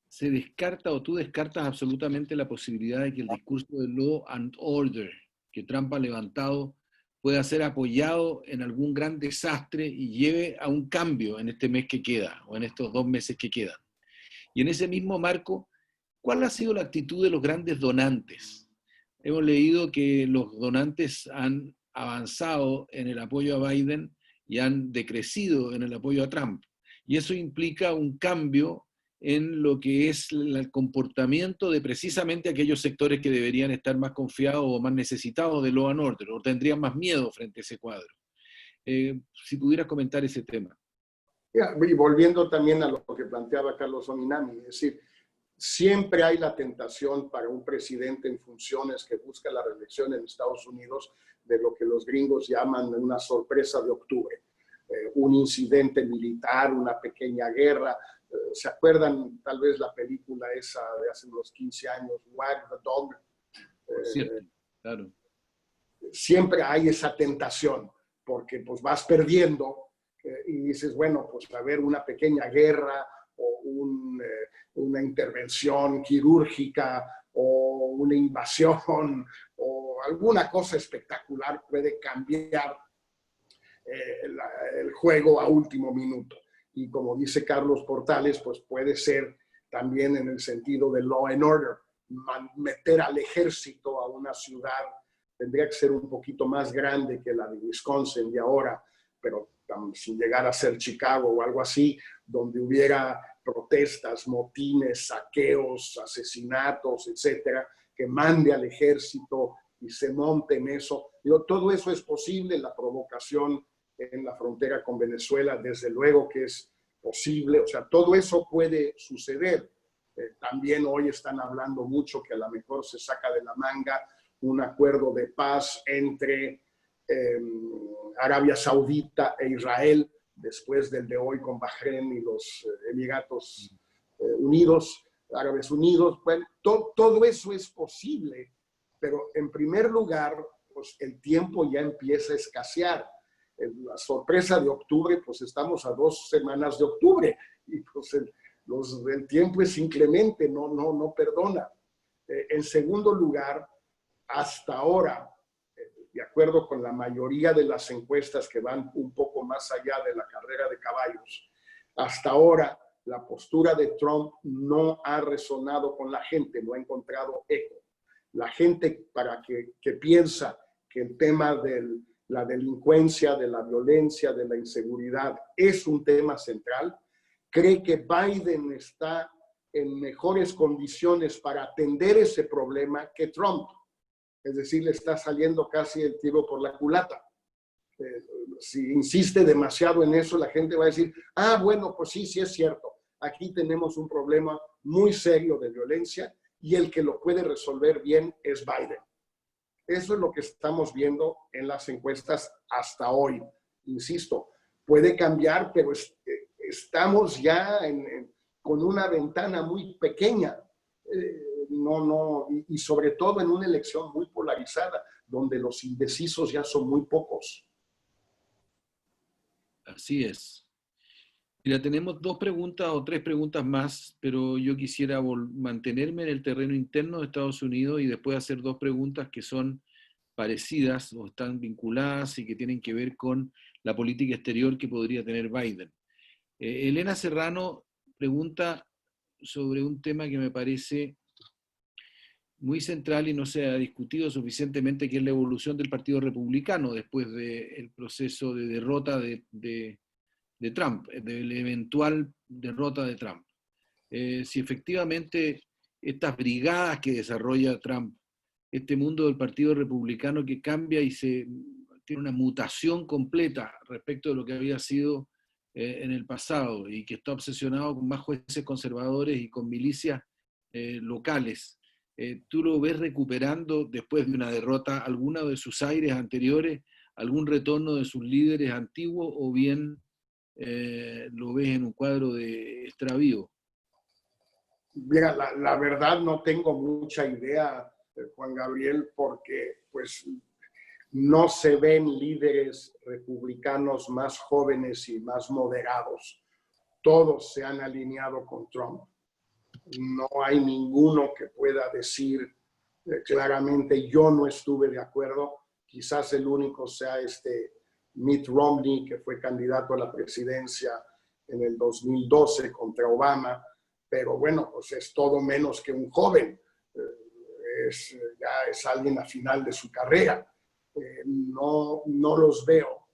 se descarta o tú descartas absolutamente la posibilidad de que el discurso de law and order que Trump ha levantado pueda ser apoyado en algún gran desastre y lleve a un cambio en este mes que queda o en estos 2 meses que quedan. Y en ese mismo marco, ¿cuál ha sido la actitud de los grandes donantes? Hemos leído que los donantes han avanzado en el apoyo a Biden y han decrecido en el apoyo a Trump. Y eso implica un cambio en lo que es el comportamiento de precisamente aquellos sectores que deberían estar más confiados o más necesitados de law and order, o tendrían más miedo frente a ese cuadro. Si pudieras comentar ese tema. Y volviendo también a lo que planteaba Carlos Ominami, es decir, siempre hay la tentación para un presidente en funciones que busca la reelección en Estados Unidos de lo que los gringos llaman una sorpresa de octubre. Un incidente militar, una pequeña guerra. ¿Se acuerdan tal vez la película esa de hace unos 15 años, Wag the Dog? Cierto, claro. Siempre hay esa tentación, porque pues vas perdiendo y dices, bueno, pues a ver, una pequeña guerra o una intervención quirúrgica o una invasión o alguna cosa espectacular puede cambiar el juego a último minuto. Y como dice Carlos Portales, pues puede ser también en el sentido de law and order, meter al ejército a una ciudad, tendría que ser un poquito más grande que la de Wisconsin de ahora, pero sin llegar a ser Chicago o algo así, donde hubiera protestas, motines, saqueos, asesinatos, etcétera, que mande al ejército y se monte en eso. Todo eso es posible, la provocación en la frontera con Venezuela, desde luego que es posible, o sea, todo eso puede suceder. También hoy están hablando mucho que a lo mejor se saca de la manga un acuerdo de paz entre Arabia Saudita e Israel, después del de hoy con Bahrein y los Emiratos Unidos, Árabes Unidos. Bueno, todo eso es posible, pero en primer lugar, pues el tiempo ya empieza a escasear. La sorpresa de octubre, pues estamos a 2 semanas de octubre y pues el tiempo es inclemente, no perdona. En segundo lugar, hasta ahora, de acuerdo con la mayoría de las encuestas que van un poco más allá de la carrera de caballos, hasta ahora la postura de Trump no ha resonado con la gente, no ha encontrado eco. La gente que piensa que el tema de la delincuencia, de la violencia, de la inseguridad es un tema central, cree que Biden está en mejores condiciones para atender ese problema que Trump. Es decir, le está saliendo casi el tiro por la culata. Si insiste demasiado en eso, la gente va a decir, bueno, pues sí es cierto. Aquí tenemos un problema muy serio de violencia y el que lo puede resolver bien es Biden. Eso es lo que estamos viendo en las encuestas hasta hoy. Insisto, puede cambiar, pero estamos ya con una ventana muy pequeña. y sobre todo en una elección muy polarizada, donde los indecisos ya son muy pocos. Así es. Mira, tenemos 2 preguntas o 3 preguntas más, pero yo quisiera mantenerme en el terreno interno de Estados Unidos y después hacer 2 preguntas que son parecidas o están vinculadas y que tienen que ver con la política exterior que podría tener Biden. Elena Serrano pregunta sobre un tema que me parece muy central y no se ha discutido suficientemente, que es la evolución del Partido Republicano después del proceso de derrota de Trump, de la eventual derrota de Trump. Si efectivamente estas brigadas que desarrolla Trump, este mundo del Partido Republicano que cambia y tiene una mutación completa respecto de lo que había sido en el pasado y que está obsesionado con más jueces conservadores y con milicias locales, ¿tú lo ves recuperando después de una derrota alguna de sus aires anteriores, algún retorno de sus líderes antiguos, o bien lo ves en un cuadro de extravío? Mira, la verdad no tengo mucha idea, Juan Gabriel, porque pues no se ven líderes republicanos más jóvenes y más moderados. Todos se han alineado con Trump. No hay ninguno que pueda decir claramente yo no estuve de acuerdo. Quizás el único sea Mitt Romney, que fue candidato a la presidencia en el 2012 contra Obama, pero bueno, pues es todo menos que un joven. Ya es alguien a final de su carrera. No los veo.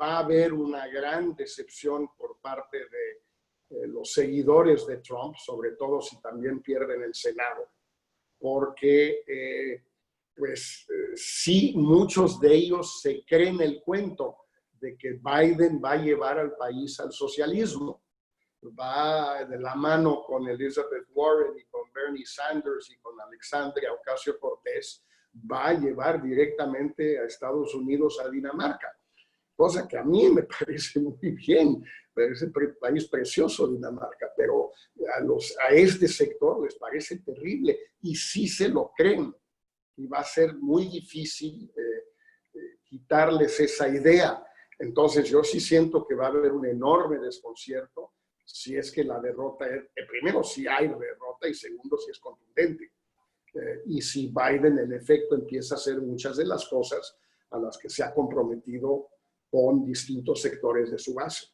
Va a haber una gran decepción por parte de los seguidores de Trump, sobre todo si también pierden el Senado, porque sí, muchos de ellos se creen el cuento de que Biden va a llevar al país al socialismo. Va de la mano con Elizabeth Warren y con Bernie Sanders y con Alexandria Ocasio-Cortez, va a llevar directamente a Estados Unidos a Dinamarca. Cosa que a mí me parece muy bien, parece un país precioso Dinamarca, pero a este sector les parece terrible y sí se lo creen. Y va a ser muy difícil quitarles esa idea. Entonces yo sí siento que va a haber un enorme desconcierto si es que la derrota es, primero, si hay derrota, y segundo, si es contundente. Y si Biden, en efecto, empieza a hacer muchas de las cosas a las que se ha comprometido con distintos sectores de su base.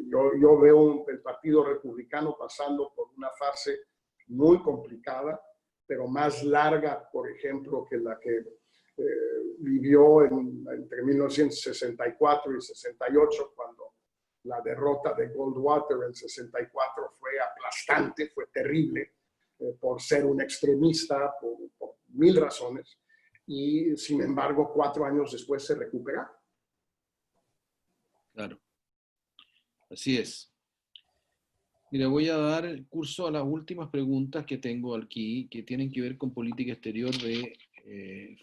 Yo veo el Partido Republicano pasando por una fase muy complicada, pero más larga, por ejemplo, que la que vivió entre 1964 y 68, cuando la derrota de Goldwater en 64 fue aplastante, fue terrible, por ser un extremista, por mil razones, y sin embargo 4 años después se recupera. Claro, así es. Mira, voy a dar curso a las últimas preguntas que tengo aquí, que tienen que ver con política exterior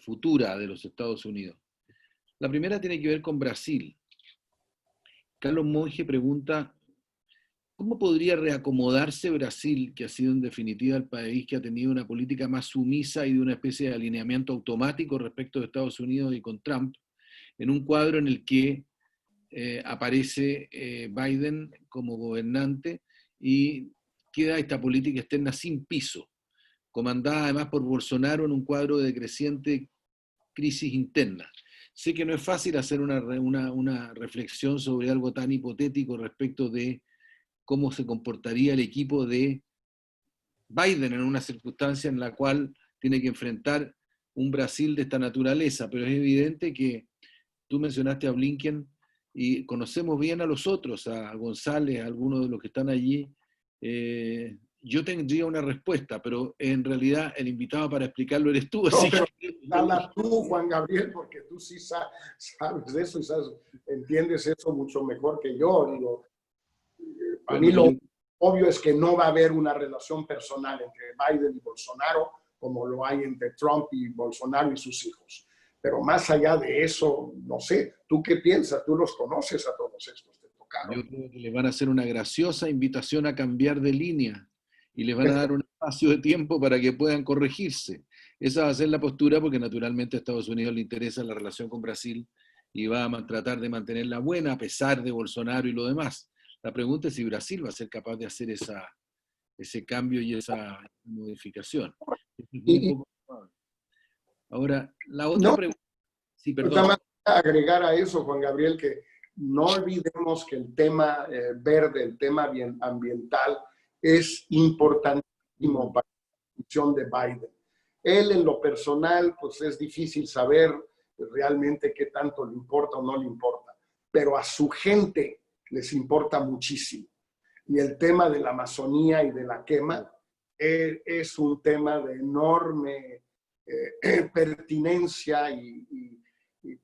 futura de los Estados Unidos. La primera tiene que ver con Brasil. Carlos Monge pregunta, ¿cómo podría reacomodarse Brasil, que ha sido en definitiva el país que ha tenido una política más sumisa y de una especie de alineamiento automático respecto de Estados Unidos y con Trump, en un cuadro en el que aparece Biden como gobernante y queda esta política externa sin piso, comandada además por Bolsonaro en un cuadro de creciente crisis interna? Sé que no es fácil hacer una reflexión sobre algo tan hipotético respecto de cómo se comportaría el equipo de Biden en una circunstancia en la cual tiene que enfrentar un Brasil de esta naturaleza, pero es evidente que tú mencionaste a Blinken y conocemos bien a los otros, a González, a algunos de los que están allí. Yo tendría una respuesta, pero en realidad el invitado para explicarlo eres tú. No, Así pero que... habla tú, Juan Gabriel, porque tú sí sabes de eso y entiendes eso mucho mejor que yo. Digo, para mí lo obvio es que no va a haber una relación personal entre Biden y Bolsonaro como lo hay entre Trump y Bolsonaro y sus hijos. Pero más allá de eso, no sé, ¿tú qué piensas? Tú los conoces a todos estos, te tocaron. Yo creo que les van a hacer una graciosa invitación a cambiar de línea y les van a dar una espacio de tiempo para que puedan corregirse. Esa va a ser la postura porque naturalmente a Estados Unidos le interesa la relación con Brasil y va a tratar de mantenerla buena a pesar de Bolsonaro y lo demás. La pregunta es si Brasil va a ser capaz de hacer ese cambio y esa modificación. Ahora, la otra No, pregunta... Sí, nada perdón. más agregar a eso, Juan Gabriel, que no olvidemos que el tema verde, el tema ambiental, es importantísimo para la decisión de Biden. Él, en lo personal, pues es difícil saber realmente qué tanto le importa o no le importa, pero a su gente les importa muchísimo. Y el tema de la Amazonía y de la quema es un tema de enorme pertinencia y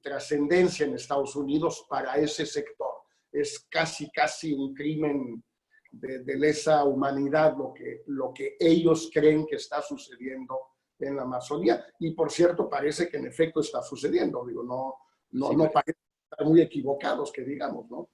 trascendencia en Estados Unidos para ese sector. Es casi un crimen de lesa humanidad lo que ellos creen que está sucediendo en la Amazonía. Y por cierto, parece que en efecto está sucediendo. Digo, no parece estar muy equivocados, que digamos, ¿no?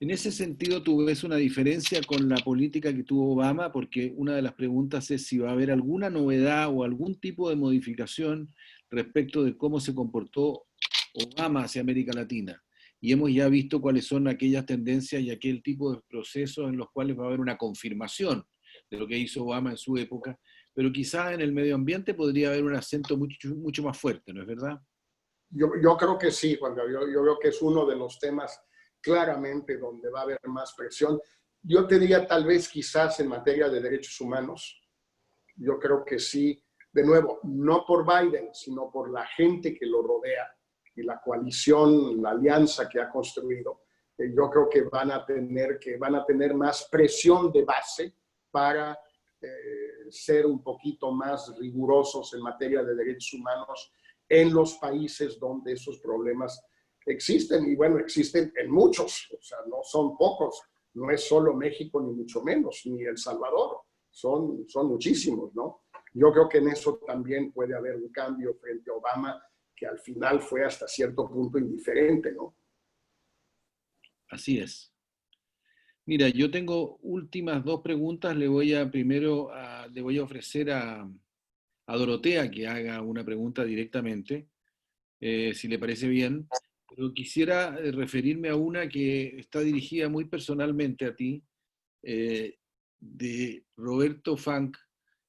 En ese sentido, ¿tú ves una diferencia con la política que tuvo Obama? Porque una de las preguntas es si va a haber alguna novedad o algún tipo de modificación respecto de cómo se comportó Obama hacia América Latina. Y hemos ya visto cuáles son aquellas tendencias y aquel tipo de procesos en los cuales va a haber una confirmación de lo que hizo Obama en su época, pero quizás en el medio ambiente podría haber un acento mucho más fuerte, ¿no es verdad? Yo creo que sí, Juan Gabriel. Yo creo que es uno de los temas claramente donde va a haber más presión. Yo te diría tal vez quizás en materia de derechos humanos. Yo creo que sí, de nuevo, no por Biden, sino por la gente que lo rodea y la coalición, la alianza que ha construido. Yo creo que van a tener más presión de base para ser un poquito más rigurosos en materia de derechos humanos en los países donde esos problemas existen. Y bueno, existen en muchos, o sea, no son pocos. No es solo México, ni mucho menos, ni El Salvador. Son muchísimos, ¿no? Yo creo que en eso también puede haber un cambio frente a Obama, que al final fue hasta cierto punto indiferente, ¿no? Así es. Mira, yo tengo últimas dos preguntas. Le voy a ofrecer a Dorotea que haga una pregunta directamente, si le parece bien. Pero quisiera referirme a una que está dirigida muy personalmente a ti, de Roberto Funk,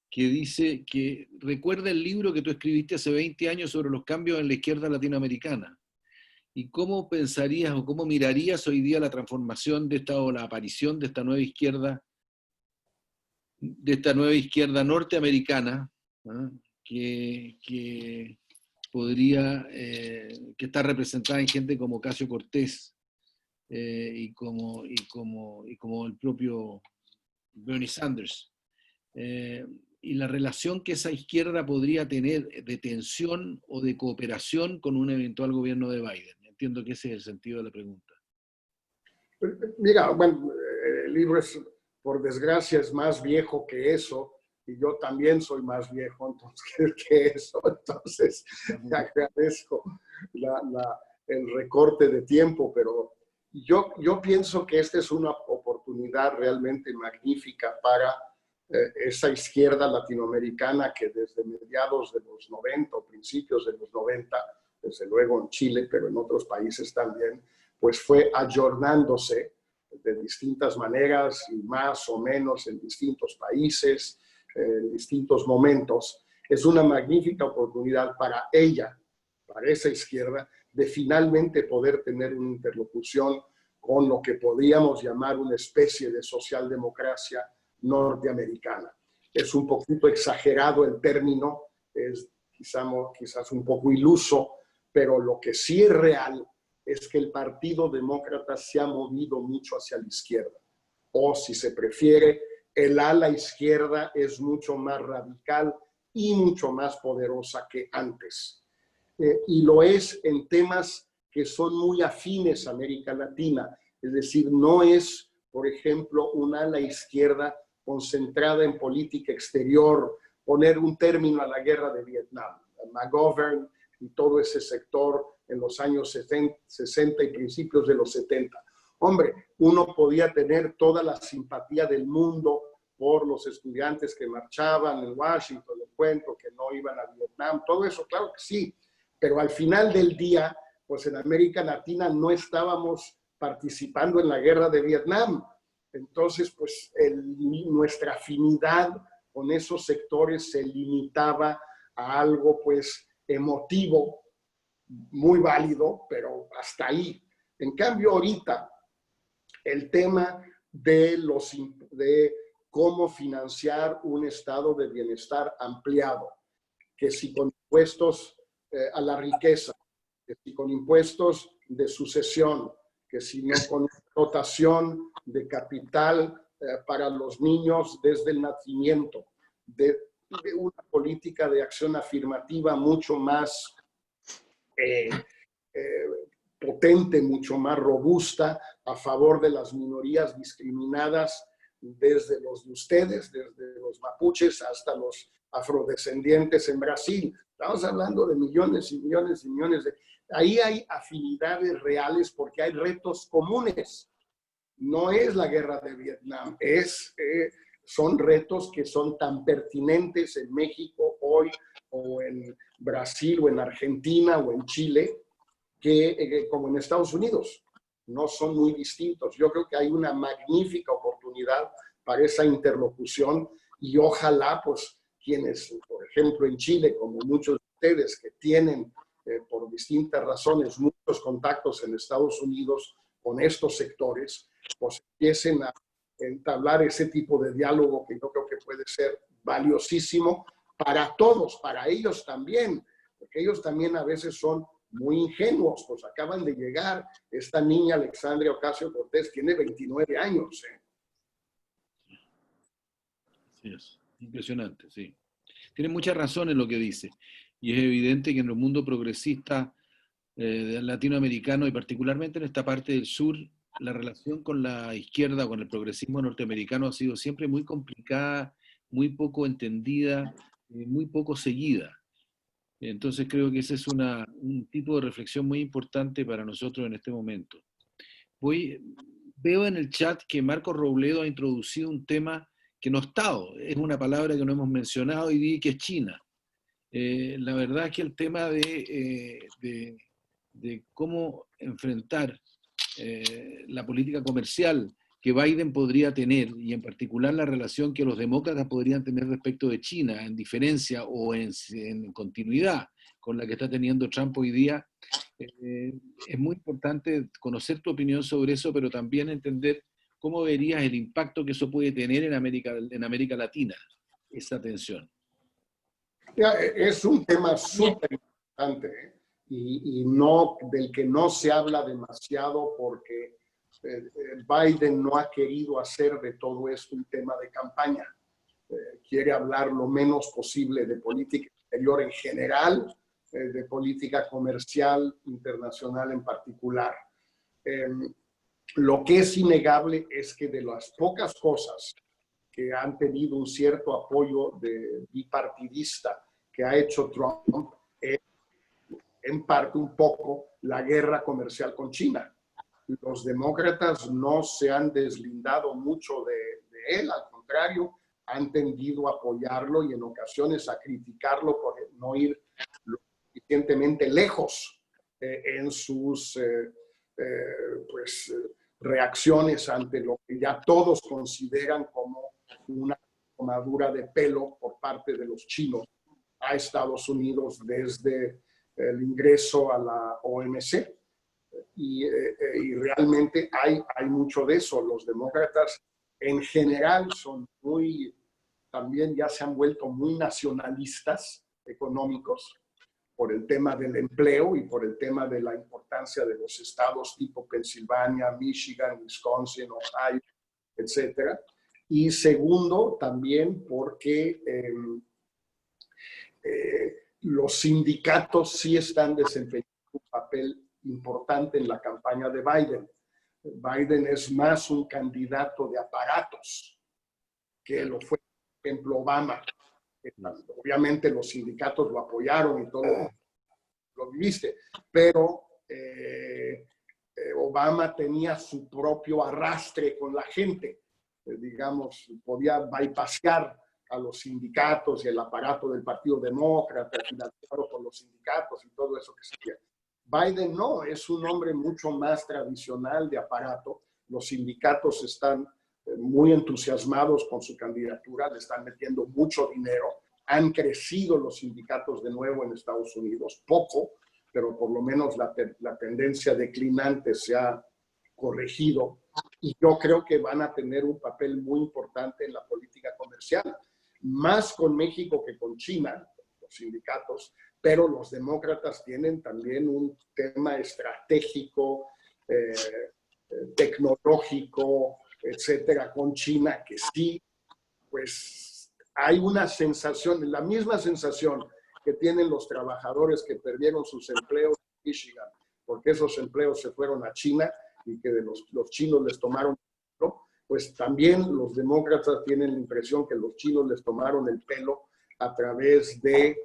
que dice que recuerda el libro que tú escribiste hace 20 años sobre los cambios en la izquierda latinoamericana. ¿Y cómo pensarías o cómo mirarías hoy día la transformación de esta o la aparición de esta nueva izquierda norteamericana, ¿no? que podría, que está representada en gente como Ocasio Cortés y como el propio Bernie Sanders? Y la relación que esa izquierda podría tener de tensión o de cooperación con un eventual gobierno de Biden. Entiendo que ese es el sentido de la pregunta. Mira, bueno, el libro es, por desgracia, es más viejo que eso, y yo también soy más viejo que eso, entonces te agradezco el recorte de tiempo, pero yo pienso que esta es una oportunidad realmente magnífica para esa izquierda latinoamericana que desde mediados de los 90 o principios de los 90, desde luego en Chile, pero en otros países también, pues fue ayornándose de distintas maneras y más o menos en distintos países, en distintos momentos. Es una magnífica oportunidad para ella, para esa izquierda, de finalmente poder tener una interlocución con lo que podríamos llamar una especie de socialdemocracia norteamericana. Es un poquito exagerado el término, es quizás un poco iluso, pero lo que sí es real es que el Partido Demócrata se ha movido mucho hacia la izquierda. O, si se prefiere, el ala izquierda es mucho más radical y mucho más poderosa que antes. Y lo es en temas que son muy afines a América Latina. Es decir, no es, por ejemplo, un ala izquierda concentrada en política exterior, poner un término a la guerra de Vietnam. McGovern y todo ese sector en los años 60 y principios de los 70. Hombre, uno podía tener toda la simpatía del mundo por los estudiantes que marchaban en Washington, el cuento que no iban a Vietnam, todo eso, claro que sí, pero al final del día, pues en América Latina no estábamos participando en la guerra de Vietnam. Entonces, pues nuestra afinidad con esos sectores se limitaba a algo pues emotivo, muy válido, pero hasta ahí. En cambio, ahorita, el tema de cómo financiar un estado de bienestar ampliado, que si con impuestos a la riqueza, que si con impuestos de sucesión, que si no con dotación de capital para los niños desde el nacimiento, de una política de acción afirmativa mucho más potente, mucho más robusta a favor de las minorías discriminadas, desde los de ustedes, desde los mapuches hasta los afrodescendientes en Brasil. Estamos hablando de millones y millones y millones de... Ahí hay afinidades reales porque hay retos comunes. No es la guerra de Vietnam, son retos que son tan pertinentes en México hoy, o en Brasil, o en Argentina, o en Chile, como en Estados Unidos. No son muy distintos. Yo creo que hay una magnífica oportunidad para esa interlocución y ojalá, pues, quienes, por ejemplo, en Chile, como muchos de ustedes que tienen, por distintas razones, muchos contactos en Estados Unidos con estos sectores, pues empiecen a entablar ese tipo de diálogo que yo creo que puede ser valiosísimo para todos, para ellos también, porque ellos también a veces son muy ingenuos, pues acaban de llegar. Esta niña Alexandria Ocasio-Cortez tiene 29 años. Sí, es impresionante, sí. Tiene mucha razón en lo que dice. Y es evidente que en el mundo progresista latinoamericano y particularmente en esta parte del sur, la relación con la izquierda, con el progresismo norteamericano ha sido siempre muy complicada, muy poco entendida, muy poco seguida. Entonces creo que ese es un tipo de reflexión muy importante para nosotros en este momento. Veo en el chat que Marco Robledo ha introducido un tema que no ha estado, es una palabra que no hemos mencionado y di que es China. La verdad es que el tema de cómo enfrentar la política comercial que Biden podría tener, y en particular la relación que los demócratas podrían tener respecto de China, en diferencia o en continuidad con la que está teniendo Trump hoy día, es muy importante conocer tu opinión sobre eso, pero también entender cómo verías el impacto que eso puede tener en América Latina, esa tensión. Es un tema súper importante, y no, del que no se habla demasiado porque Biden no ha querido hacer de todo esto un tema de campaña. Quiere hablar lo menos posible de política exterior en general, de política comercial internacional en particular. Lo que es innegable es que de las pocas cosas que han tenido un cierto apoyo bipartidista que ha hecho Trump, en parte un poco la guerra comercial con China. Los demócratas no se han deslindado mucho de él, al contrario, han tendido a apoyarlo y en ocasiones a criticarlo por no ir lo suficientemente lejos en sus reacciones ante lo que ya todos consideran como una tomadura de pelo por parte de los chinos a Estados Unidos desde el ingreso a la OMC. Y realmente hay mucho de eso. Los demócratas en general son también ya se han vuelto muy nacionalistas económicos por el tema del empleo y por el tema de la importancia de los estados tipo Pensilvania, Michigan, Wisconsin, Ohio, etcétera. Y segundo, también porque los sindicatos sí están desempeñando un papel importante en la campaña de Biden. Biden es más un candidato de aparatos que lo fue, por ejemplo, Obama. Obviamente los sindicatos lo apoyaron y todo lo viviste, pero Obama tenía su propio arrastre con la gente. digamos, podía bypassear a los sindicatos y el aparato del Partido Demócrata, financiado por los sindicatos y todo eso que se quiere. Biden no, es un hombre mucho más tradicional de aparato. Los sindicatos están muy entusiasmados con su candidatura, le están metiendo mucho dinero. Han crecido los sindicatos de nuevo en Estados Unidos, poco, pero por lo menos la tendencia declinante se ha corregido. Y yo creo que van a tener un papel muy importante en la política comercial, más con México que con China, los sindicatos, pero los demócratas tienen también un tema estratégico, tecnológico, etcétera, con China, que sí, pues hay una sensación, la misma sensación que tienen los trabajadores que perdieron sus empleos en Michigan, porque esos empleos se fueron a China y que de los chinos les tomaron, ¿no? Pues también los demócratas tienen la impresión que los chinos les tomaron el pelo a través de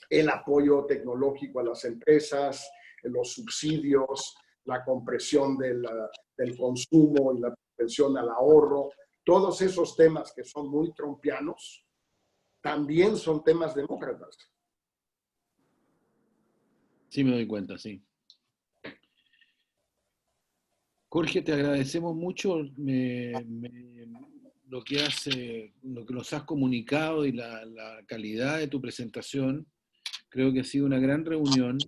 el apoyo tecnológico a las empresas, los subsidios, la compresión del consumo y la propensión al ahorro. Todos esos temas que son muy trumpianos también son temas demócratas. Sí, me doy cuenta, sí. Jorge, te agradecemos mucho lo que nos has comunicado y la calidad de tu presentación. Creo que ha sido una gran reunión.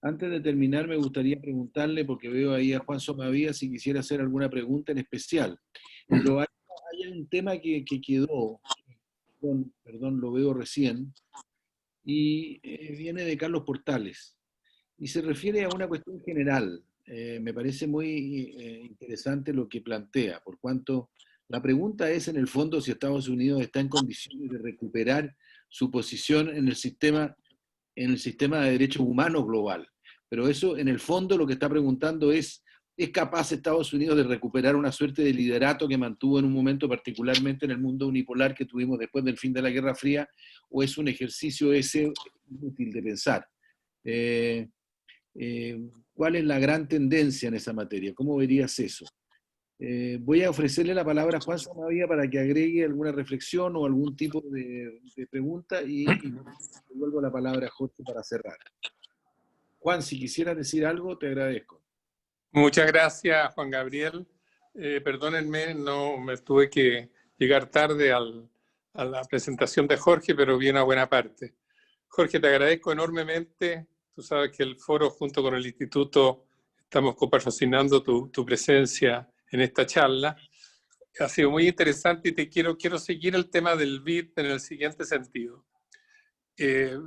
Antes de terminar, me gustaría preguntarle, porque veo ahí a Juan Somavía, si quisiera hacer alguna pregunta en especial. Pero hay un tema que quedó, perdón, lo veo recién, y viene de Carlos Portales, y se refiere a una cuestión general. Me parece muy interesante lo que plantea, por cuanto la pregunta es, en el fondo, si Estados Unidos está en condiciones de recuperar su posición en el sistema de derechos humanos global. Pero eso, en el fondo, lo que está preguntando ¿es capaz Estados Unidos de recuperar una suerte de liderato que mantuvo en un momento, particularmente en el mundo unipolar que tuvimos después del fin de la Guerra Fría, o es un ejercicio ese inútil de pensar? ¿Cuál es la gran tendencia en esa materia? ¿Cómo verías eso? Voy a ofrecerle la palabra a Juan Somavía para que agregue alguna reflexión o algún tipo de pregunta y devuelvo la palabra a Jorge para cerrar. Juan, si quisieras decir algo, te agradezco. Muchas gracias, Juan Gabriel. Perdónenme, no me tuve que llegar tarde a la presentación de Jorge, pero vi una buena parte. Jorge, te agradezco enormemente. Tú sabes que el foro, junto con el instituto, estamos copatrocinando tu presencia en esta charla. Ha sido muy interesante y quiero seguir el tema del BID en el siguiente sentido.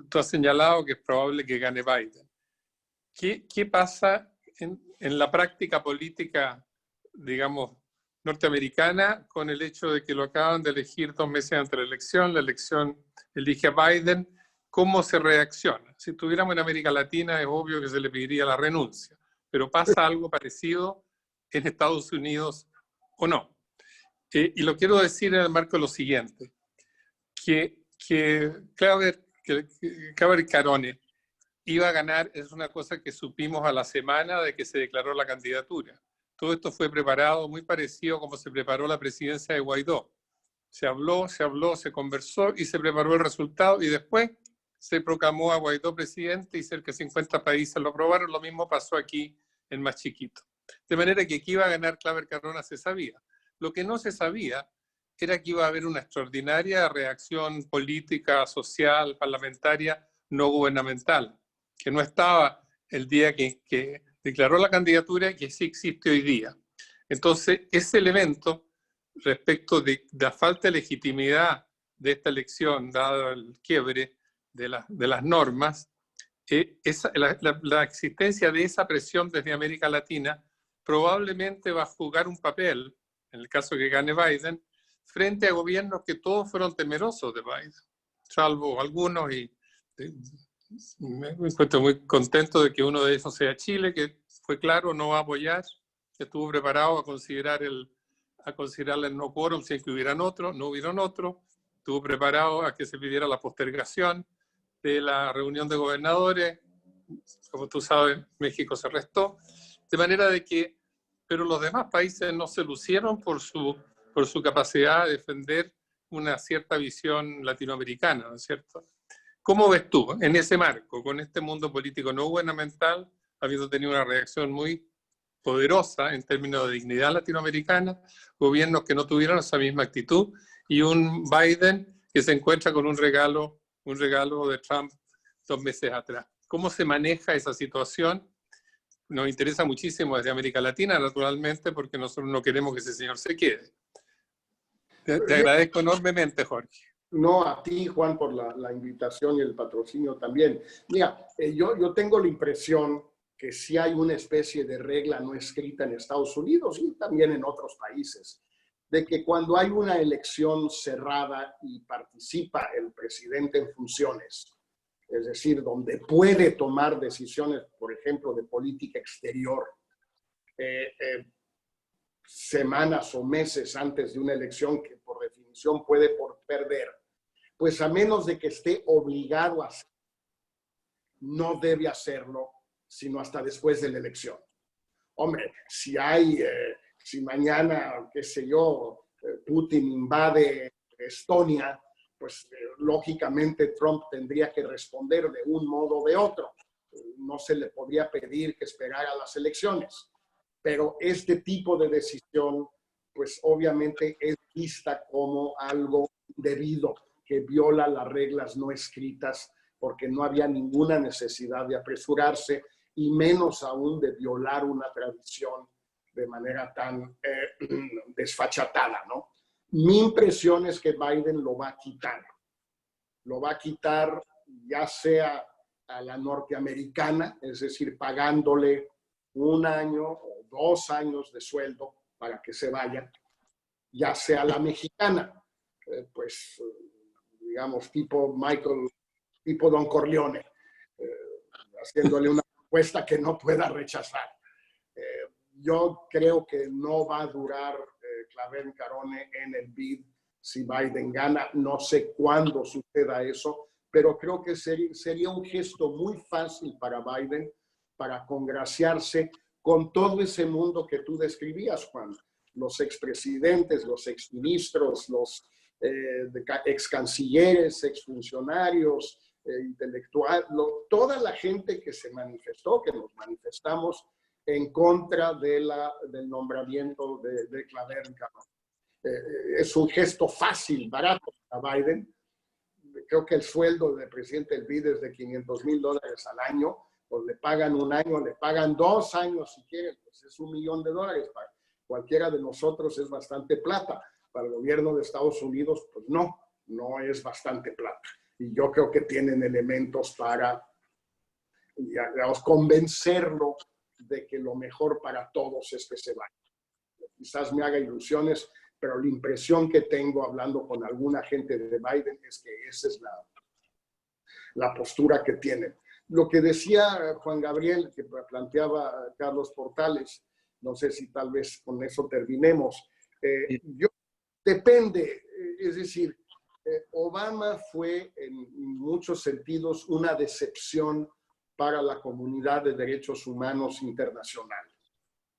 Tú has señalado que es probable que gane Biden. ¿Qué pasa en la práctica política, digamos, norteamericana, con el hecho de que lo acaban de elegir 2 meses antes de la elección elige a Biden? ¿Cómo se reacciona? Si estuviéramos en América Latina es obvio que se le pediría la renuncia, pero ¿pasa algo parecido en Estados Unidos o no? Y lo quiero decir en el marco de lo siguiente, que Claver Carone iba a ganar es una cosa que supimos a la semana de que se declaró la candidatura. Todo esto fue preparado muy parecido como se preparó la presidencia de Guaidó. Se habló, se conversó y se preparó el resultado y después se proclamó a Guaidó presidente y cerca de 50 países lo aprobaron. Lo mismo pasó aquí en más chiquito. De manera que aquí iba a ganar Claver Carona se sabía. Lo que no se sabía era que iba a haber una extraordinaria reacción política, social, parlamentaria, no gubernamental, que no estaba el día que declaró la candidatura y que sí existe hoy día. Entonces, ese elemento respecto de la falta de legitimidad de esta elección, dado el quiebre de las normas, la existencia de esa presión desde América Latina probablemente va a jugar un papel, en el caso que gane Biden, frente a gobiernos que todos fueron temerosos de Biden, salvo algunos, y me encuentro muy contento de que uno de esos sea Chile, que fue claro, no va a apoyar, que estuvo preparado a considerarle el no quórum si es que no hubieron otros, estuvo preparado a que se pidiera la postergación de la reunión de gobernadores. Como tú sabes, México se restó, de manera de que pero los demás países no se lucieron por su capacidad de defender una cierta visión latinoamericana, ¿no es cierto? ¿Cómo ves tú en ese marco, con este mundo político no gubernamental, habiendo tenido una reacción muy poderosa en términos de dignidad latinoamericana, gobiernos que no tuvieron esa misma actitud y un Biden que se encuentra con un regalo de Trump 2 meses atrás? ¿Cómo se maneja esa situación? Nos interesa muchísimo desde América Latina, naturalmente, porque nosotros no queremos que ese señor se quede. Te agradezco enormemente, Jorge. No, a ti, Juan, por la invitación y el patrocinio también. Mira, yo tengo la impresión que sí hay una especie de regla no escrita en Estados Unidos y también en otros países, de que cuando hay una elección cerrada y participa el presidente en funciones, es decir, donde puede tomar decisiones, por ejemplo, de política exterior, semanas o meses antes de una elección que por definición puede perder, pues a menos de que esté obligado a hacerlo, no debe hacerlo, sino hasta después de la elección. Hombre, si mañana, qué sé yo, Putin invade Estonia, pues lógicamente Trump tendría que responder de un modo o de otro. No se le podría pedir que esperara las elecciones. Pero este tipo de decisión, pues obviamente es vista como algo indebido, que viola las reglas no escritas, porque no había ninguna necesidad de apresurarse y menos aún de violar una tradición de manera tan desfachatada, ¿no? Mi impresión es que Biden lo va a quitar. Lo va a quitar ya sea a la norteamericana, es decir, pagándole 1 año o 2 años de sueldo para que se vaya, ya sea a la mexicana, digamos, tipo Don Corleone, haciéndole una propuesta que no pueda rechazar. Yo creo que no va a durar Claver Carone en el bid si Biden gana. No sé cuándo suceda eso, pero creo que sería un gesto muy fácil para Biden para congraciarse con todo ese mundo que tú describías, Juan. Los expresidentes, los exministros, los excancilleres, exfuncionarios, intelectuales, toda la gente que se manifestó, que nos manifestamos en contra del nombramiento de Claver Carone. Es un gesto fácil, barato para Biden. Creo que el sueldo del presidente del BID es de $500,000 al año, pues le pagan 1 año, le pagan 2 años si quieren, pues es $1 millón. Para cualquiera de nosotros es bastante plata. Para el gobierno de Estados Unidos, pues no es bastante plata. Y yo creo que tienen elementos para, digamos, convencerlo de que lo mejor para todos es que se vaya. Quizás me haga ilusiones, pero la impresión que tengo hablando con alguna gente de Biden es que esa es la postura que tienen. Lo que decía Juan Gabriel, que planteaba Carlos Portales, no sé si tal vez con eso terminemos. Depende, es decir, Obama fue en muchos sentidos una decepción para la comunidad de derechos humanos internacional.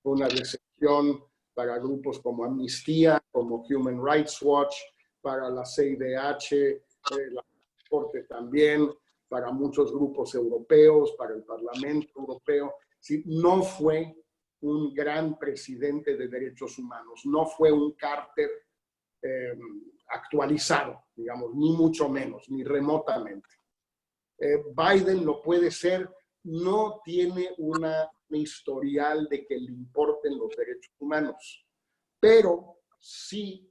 Una decepción para grupos como Amnistía, como Human Rights Watch, para la CIDH, la Corte también, para muchos grupos europeos, para el Parlamento Europeo. Sí, no fue un gran presidente de derechos humanos, no fue un Carter actualizado, digamos, ni mucho menos, ni remotamente. Biden lo puede ser, no tiene un historial de que le importen los derechos humanos, pero sí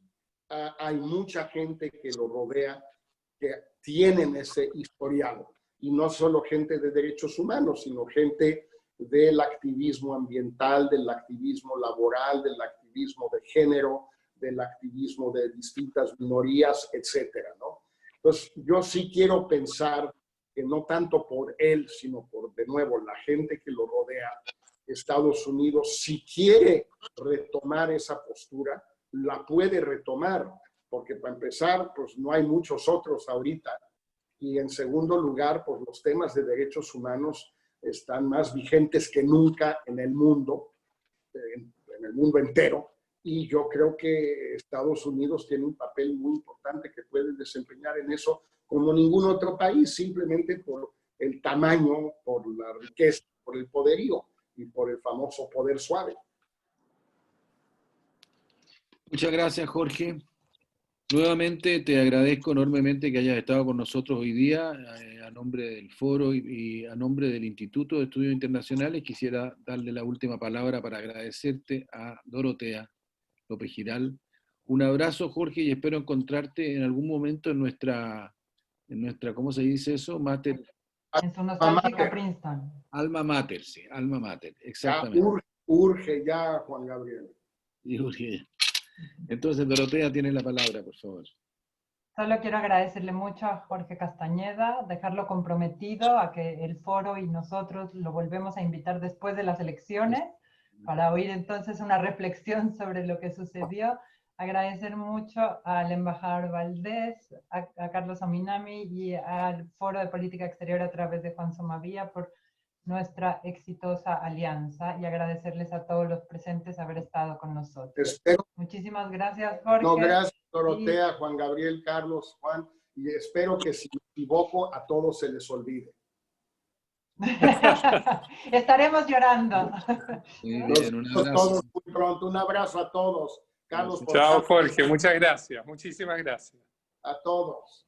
hay mucha gente que lo rodea que tienen ese historial, y no solo gente de derechos humanos, sino gente del activismo ambiental, del activismo laboral, del activismo de género, del activismo de distintas minorías, etcétera, ¿no? Entonces, yo sí quiero pensar que no tanto por él, sino por, de nuevo, la gente que lo rodea, Estados Unidos, si quiere retomar esa postura, la puede retomar, porque para empezar, pues no hay muchos otros ahorita, y en segundo lugar, pues los temas de derechos humanos están más vigentes que nunca en el mundo, en en el mundo entero. Y yo creo que Estados Unidos tiene un papel muy importante que puede desempeñar en eso como ningún otro país, simplemente por el tamaño, por la riqueza, por el poderío y por el famoso poder suave. Muchas gracias, Jorge. Nuevamente te agradezco enormemente que hayas estado con nosotros hoy día. A nombre del foro y a nombre del Instituto de Estudios Internacionales, quisiera darle la última palabra para agradecerte a Dorotea López Giral. Un abrazo, Jorge, y espero encontrarte en algún momento en nuestra ¿cómo se dice eso? En su nostálgica Princeton. Alma mater, sí, alma mater, Ya exactamente. urge ya, Juan Gabriel. Y urge. Entonces, Dorotea tiene la palabra, por favor. Solo quiero agradecerle mucho a Jorge Castañeda, dejarlo comprometido a que el foro y nosotros lo volvemos a invitar después de las elecciones para oír entonces una reflexión sobre lo que sucedió. Agradecer mucho al embajador Valdés, a Carlos Ominami y al Foro de Política Exterior a través de Juan Somavía por nuestra exitosa alianza y agradecerles a todos los presentes haber estado con nosotros. Espero, Muchísimas gracias, Jorge. no, gracias, Dorotea, Juan Gabriel, Carlos, Juan, y espero que si me equivoco a todos se les olvide. Estaremos llorando. Muy Nos bien, un vemos abrazo. todos muy pronto. Un abrazo a todos. Carlos, por Chao, favor, Jorge. Muchas gracias. Muchísimas gracias. a todos.